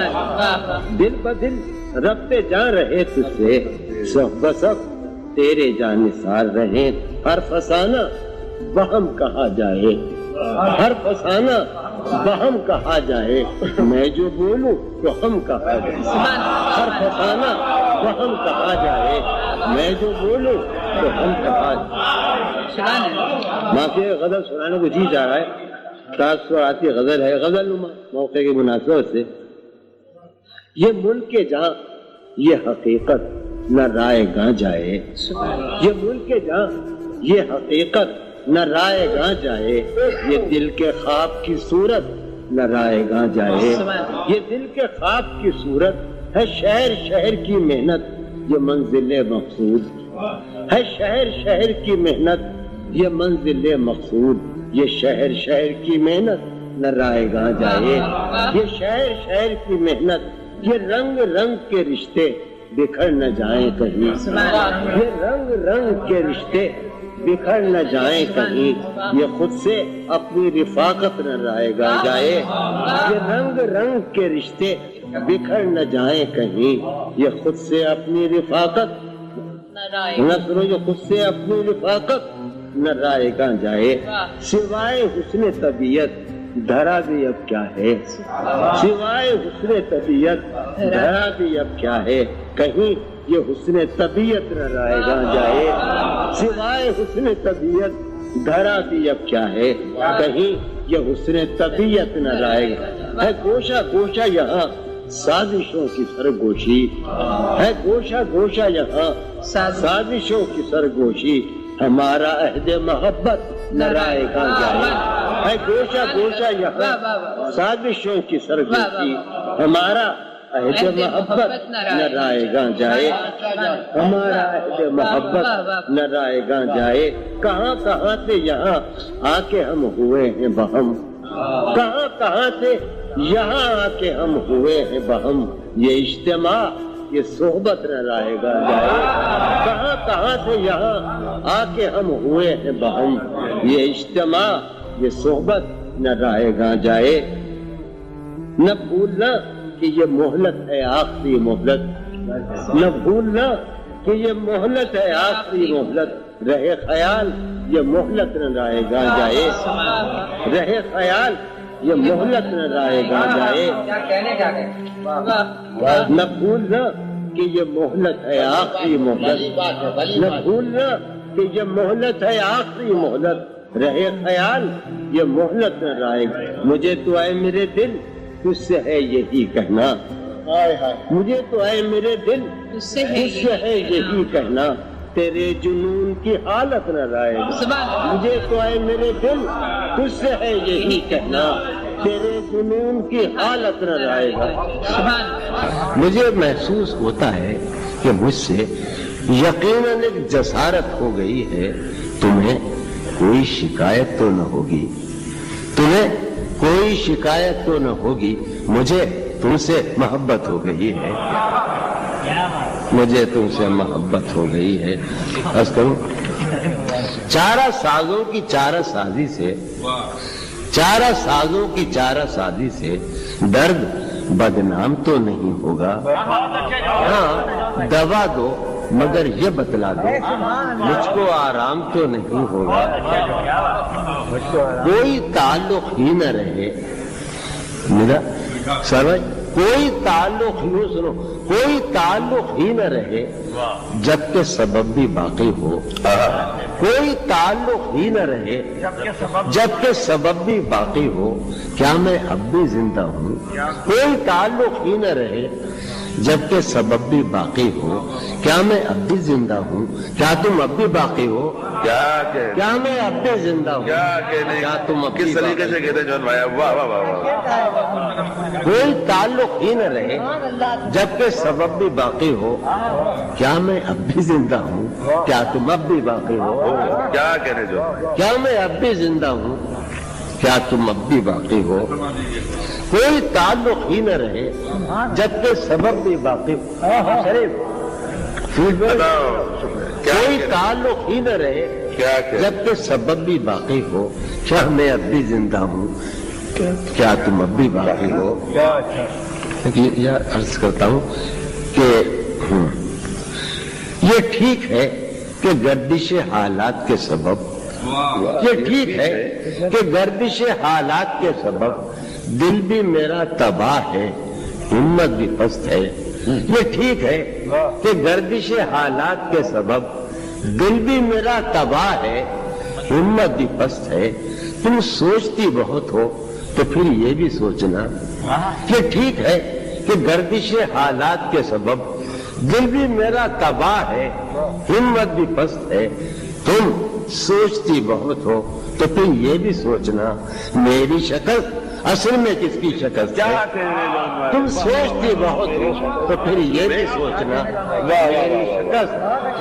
دل بدل ربتے جا رہے تجھ سے صف بصف تیرے جانثار رہے ہر فسانہ وہم کہا جائے ہر فسانہ وہم کہا جائے میں جو بولوں تو ہم کہا جائے ہر فسانہ وہم کہا جائے میں جو بولوں تو ہم کہا جائے معافی غزل سنانے کو جی جا رہا ہے تاثراتی غزل ہے غزل موقع کی مناسبت سے یہ ملک کے جہاں یہ حقیقت نہ رائے گاں جائے، یہ ملک جہاں یہ حقیقت نہ رائے گاں جائے، یہ دل کے خواب کی صورت نہ رائے گاں جائے، یہ دل کے خواب کی صورت ہے شہر شہر کی محنت یہ منزل مقصود ہے، شہر شہر کی محنت یہ منزل مقصود، یہ شہر شہر کی محنت نہ رائے گاں جائے، یہ شہر شہر کی محنت، یہ رنگ رنگ کے رشتے بکھر نہ جائیں کہیں، یہ رنگ رنگ کے رشتے بکھر نہ جائیں کہیں، یہ خود سے اپنی رفاقت نہ رائے گاں جائے، یہ رنگ رنگ کے رشتے بکھر نہ جائیں کہیں، یہ خود سے اپنی رفاقت نہ کرو، یہ خود سے اپنی رفاقت نہ رائے گاں جائے، سوائے حسن طبیعت دھرا بھی اب کیا ہے، سوائے حسن طبیعت دھرا بھی اب کیا ہے، کہیں یہ حسن طبیعت نہ رائے گاں جائے، سوائے حسن طبیعت دھرا بھی اب کیا ہے، کہیں یہ حسن طبیعت نہ رائے گا، ہے گوشہ گوشہ یہاں سازشوں کی سرگوشی، ہے گوشہ گوشہ یہاں سازشوں کی سرگوشی، ہمارا عہد محبت نہ رائے گاں جائے، ہے گوشہ گوشہ یہاں سازشوں کی سرگوشی، ہمارا عہد محبت نہ رائے گاں جائے، ہمارا عہد محبت نہ رائے گاں جائے، کہاں کہاں سے یہاں آ کے ہم ہوئے ہیں بہم، کہاں کہاں سے یہاں آ کے ہم ہوئے ہیں بہم، یہ اجتماع یہ صحبت نہ رائے گاں جائے، کہاں کہاں سے یہاں آ کے ہم ہوئے ہیں بہم، یہ اجتماع یہ صحبت نہ رائے گاں جائے، نہ بھولنا کہ یہ مہلت ہے آخری مہلت، نہ بھولنا کہ یہ مہلت ہے آخری مہلت، رہے خیال یہ مہلت نہ رائے گاں جائے، رہے خیال یہ مہلت نہ رائے گاں جائے، نہ بھولنا کہ یہ مہلت ہے آخری مہلت، نہ بھولنا کہ یہ مہلت ہے آخری مہلت، رہے خیال یہ مہلت نہ رائے گا، مجھے تو اے میرے دل تجھ سے ہے یہی کہنا، مجھے تو اے میرے دل تجھ سے ہے یہی کہنا، تیرے جنون کی حالت نہ رائے گا، مجھے تو اے میرے دل تجھ سے ہے یہی کہنا، تیرے جنون کی حالت نہ رائے گا، مجھے محسوس ہوتا ہے کہ مجھ سے یقیناً ایک جسارت ہو گئی ہے، تمہیں کوئی شکایت تو نہ ہوگی، تمہیں کوئی شکایت تو نہ ہوگی، مجھے تم سے محبت ہو گئی ہے، مجھے تم سے محبت ہو گئی ہے، عرض کروں چارہ سازوں کی چارہ سازی سے، چارہ سازوں کی چارہ سازی سے درد بدنام تو نہیں ہوگا، ہاں دوا دو مگر یہ بتلا دو مجھ کو آرام تو نہیں ہوگا، کوئی تعلق ہی نہ رہے میرا سمجھ، کوئی تعلق یوں سنو، کوئی تعلق ہی نہ رہے جبکہ سبب بھی باقی ہو، کوئی تعلق ہی نہ رہے جبکہ سبب بھی باقی ہو، کیا میں اب بھی زندہ ہوں، کوئی تعلق ہی نہ رہے جبکہ سبب بھی باقی ہو، کیا میں اب بھی زندہ ہوں، کیا تم اب بھی باقی ہو، کیا میں اب بھی زندہ ہوں، کیا تم اب بھی، کس طریقے سے کہتے جون بھائی، واہ واہ واہ، کوئی تعلق ہی نہ رہے جبکہ سبب بھی باقی ہو، کیا میں اب بھی زندہ ہوں، کیا تم اب بھی باقی ہو، کیا کہتے جو، کیا میں اب بھی زندہ ہوں، کیا تم اب بھی باقی ہو، کوئی تعلق ہی نہ رہے جبکہ سبب بھی باقی ہو، کوئی تعلق ہی نہ رہے جبکہ سبب بھی باقی ہو، کیا میں اب بھی زندہ ہوں، کیا تم اب بھی باقی ہو، یہ عرض کرتا ہوں کہ یہ ٹھیک ہے کہ گردش حالات کے سبب، یہ ٹھیک ہے کہ گردش حالات کے سبب دل بھی میرا تباہ ہے، ہمت بھی پست ہے، یہ ٹھیک ہے کہ گردش حالات کے سبب دل بھی میرا تباہ ہے، ہمت بھی پست ہے، تم سوچتی بہت ہو تو پھر یہ بھی سوچنا، یہ ٹھیک ہے کہ گردش حالات کے سبب دل بھی میرا تباہ ہے، ہمت بھی پست ہے، تم سوچتی بہت ہو تو پھر یہ بھی سوچنا میری شکل اصل میں کس کی شکل ہے؟ تم سوچتی بہت ہو تو پھر یہ بھی سوچنا میری شکل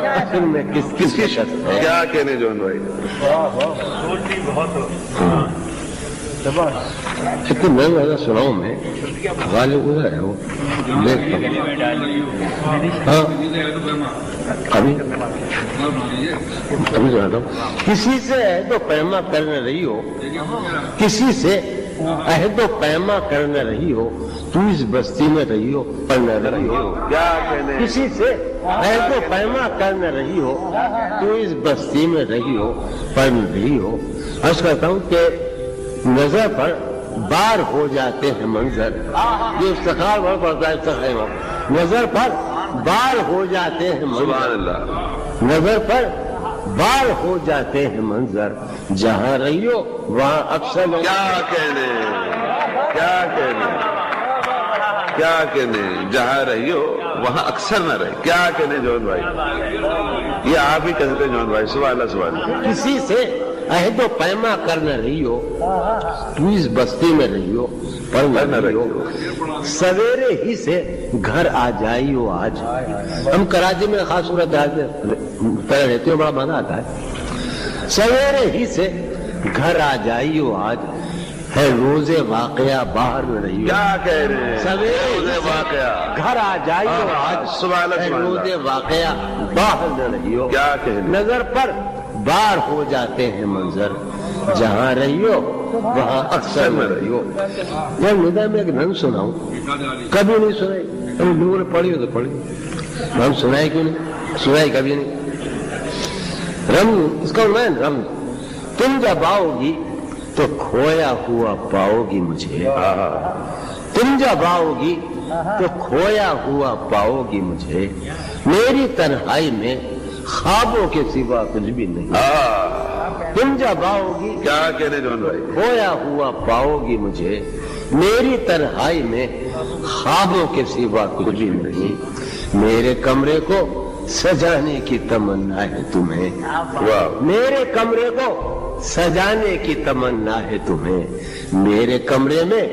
اصل میں کس کی شکل ہے؟ کیا کہنے جون بھائی؟ میں زیادہ سناؤں میں غالب ادھر ہے وہ دیکھتا ہوں، ابھی سناتا ہوں۔ کسی سے عہد و پیما کرنے رہی ہو، کسی سے عہد و پیما کرنے رہی ہو، تو اس بستی میں رہی ہو پڑھنے رہی ہو، کیا کہنے؟ کسی سے عہد و پیما کرنے رہی ہو، تو اس بستی میں رہی ہو پڑھ رہی ہو۔ عرض کرتا ہوں کہ نظر پر بار ہو جاتے ہیں منظر، یہ افتخار بہت پڑتا ہے، افتخار نظر پر بار ہو جاتے ہیں سبحان منظر، اللہ، نظر پر بار ہو جاتے ہیں منظر، جہاں رہی ہو وہاں اکثر کیا کہنے؟ کیا کہنے؟ کیا کہنے؟ جہاں رہی ہو وہاں اکثر نہ رہے، کیا کہنے جون بھائی؟ یہ آپ ہی کہتے ہیں جون بھائی، سبحان اللہ سبحان اللہ۔ کسی سے عہد و پیما کرنے رہی ہو، تو اس بستی میں رہی ہو پڑھنے رہی ہو، سویرے ہی سے گھر آ جائی ہو آج۔ ہم کراچی میں خاص صورت پہلے رہتے ہو، بڑا مزہ آتا ہے۔ سویرے ہی سے گھر آ جائی ہو آج، ہے روز واقعہ باہر میں رہی ہو، کیا کہہ رہے ہیں؟ سویرے واقعہ گھر آ جائی ہو آج، سبحان اللہ ہے سبحان روز اللہ۔ واقعہ باہر میں رہی ہو، کیا کہنے؟ نظر پر بار ہو جاتے ہیں منظر، جہاں رہی ہو وہاں اکثر میں رہی ہو۔ یار ندا میں ایک نن سناؤں، کبھی نہیں سنائی، ابھی لوگوں نے پڑھی ہو تو پڑھی، ہم سنائی کیوں نہیں؟ سنائی کبھی نہیں۔ رمز، اس کا عنوان رمز۔ تم جب آؤ گی تو کھویا ہوا پاؤ گی مجھے، تم جب آؤ گی تو کھویا ہوا پاؤ گی مجھے، میری تنہائی میں خوابوں کے سوا کچھ بھی نہیں۔ تم جب آؤ گی کیا کہنے جون بھائی؟ کھویا ہوا پاؤ گی مجھے، میری تنہائی میں خوابوں کے سوا کچھ بھی نہیں، میرے کمرے کو سجانے کی تمنا ہے تمہیں، میرے کمرے کو سجانے کی تمنا ہے تمہیں، میرے کمرے میں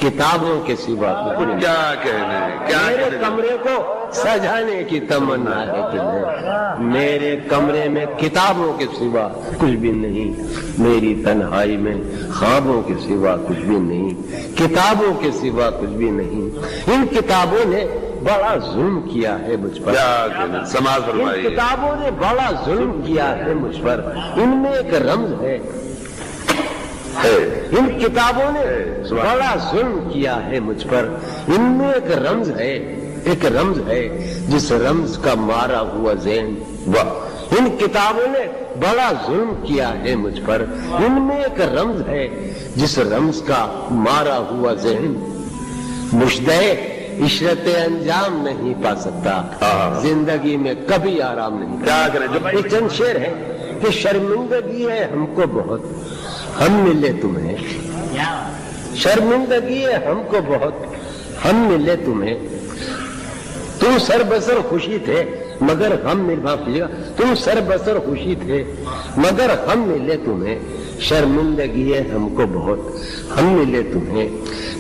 کتابوں کے سوا کچھ نہیں، کیا کہنے؟ کیا میرے کہنے؟ کمرے کو سجانے کی تمنا ہے تمہیں، میرے کمرے میں کتابوں کے سوا کچھ بھی نہیں، میری تنہائی میں خوابوں کے سوا کچھ بھی نہیں، کتابوں کے سوا کچھ بھی نہیں۔ ان کتابوں نے بڑا ظلم کیا ہے مجھ پر، کیا کہنے؟ سماعت ان فرمائیے۔ کتابوں نے بڑا ظلم کیا ہے مجھ پر، ان میں ایک رمز ہے، ان کتابوں نے بڑا ظلم کیا ہے مجھ پر، ان میں ایک رمز ہے، ایک رمز ہے جس رمز کا مارا ہوا ذہن، ان کتابوں نے بڑا ظلم کیا ہے مجھ پر، ان میں ایک رمز ہے جس رمز کا مارا ہوا ذہن، مشدہ عشرت انجام نہیں پا سکتا، زندگی میں کبھی آرام نہیں۔ کیا کریں؟ یہ چند شعر ہے کہ شرمندگی ہے ہم کو بہت، ہم ملے تمہیں، شرمندگی ہے ہم کو بہت، ہم ملے تمہیں، تم سر بسر خوشی تھے مگر ہم مل، معاف کیجیے گا، تم سر بسر خوشی تھے مگر ہم ملے تمہیں، شرمندگی ہے ہم کو بہت، ہم ملے تمہیں،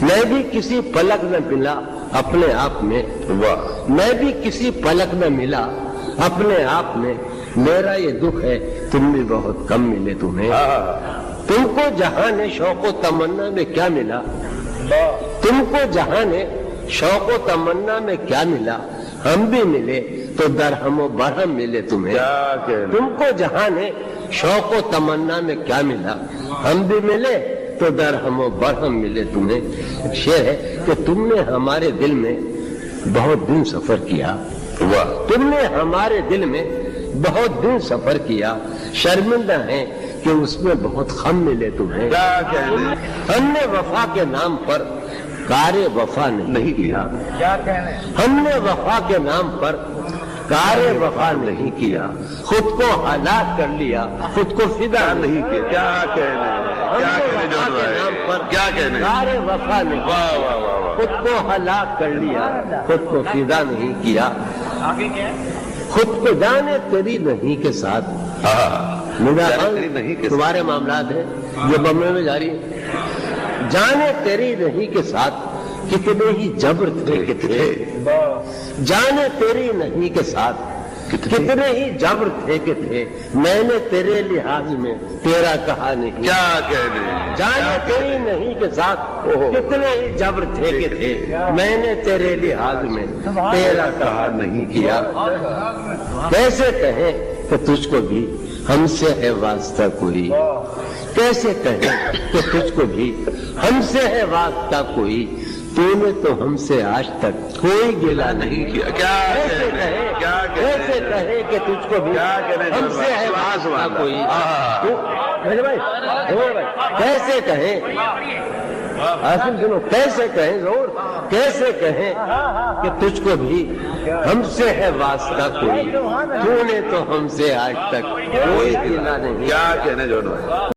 میں بھی کسی پلک نہ ملا اپنے آپ میں، میں بھی کسی پلک نہ ملا اپنے آپ میں، میرا یہ دکھ ہے تم بھی بہت کم ملے تمہیں، تم کو جہاں نے شوق و تمنا میں کیا ملا، تم کو جہاں نے شوق و تمنا میں کیا ملا، ہم بھی ملے تو درہم و برہم ملے تمہیں، تم کو جہاں نے شوق و تمنا میں کیا ملا، ہم بھی ملے تو درہم و برہم ملے تمہیں۔ ایک شعر ہے کہ تم نے ہمارے دل میں بہت دن سفر کیا، تم نے ہمارے دل میں بہت دن سفر کیا، شرمندہ ہیں کہ اس میں بہت غم ملے تمہیں، ہم نے وفا کے نام پر کار وفا نہیں کیا، ہم نے وفا کے نام پر کار وفا نہیں کیا، خود کو ہلاک کر لیا، خود کو فدا نہیں کیا، کیا کہنے؟ کیا کہنے جون بھائی؟ کیا کہنے؟ کار وفا نہیں، خود کو ہلاک کر لیا، خود کو فدا نہیں کیا، خود کو جانے تیری نہیں کے ساتھ میرا جانے تیری نہیں کے ساتھ. تمہارے معاملات ہیں جو بمبے میں جاری ہیں. جانے تیری نہیں کے ساتھ کتنے ہی جبر تھے کہ تھے. جانے تیری نہیں کے ساتھ کتنے ہی جبر تھے کہ تھے. میں نے تیرے لحاظ میں تیرا کہا نہیں. کیا کہنے. جانے تیری نہیں کے ساتھ کتنے ہی جبر تھے کہ تھے. میں نے تیرے لحاظ میں تیرا کہا نہیں کیا. کیسے کہیں کہ تجھ کو بھی ہم سے ہے واسطہ کوئی. کیسے کہیں کہ تجھ کو بھی ہم سے ہے واسطہ کوئی. تو نے تو ہم سے آج تک کوئی گلہ نہیں کیا. کیسے کہے کہ تجھ کو بھی ہم سے ہے واسطہ کوئی. کیسے کہیں حاصل سنو. کیسے کہیں ضرور. کیسے کہیں کہ تجھ کو بھی ہم سے ہے واسطہ کوئی. تو نے تو ہم سے آج تک کوئی گلہ نہیں. کیا کہنے جون بھائی.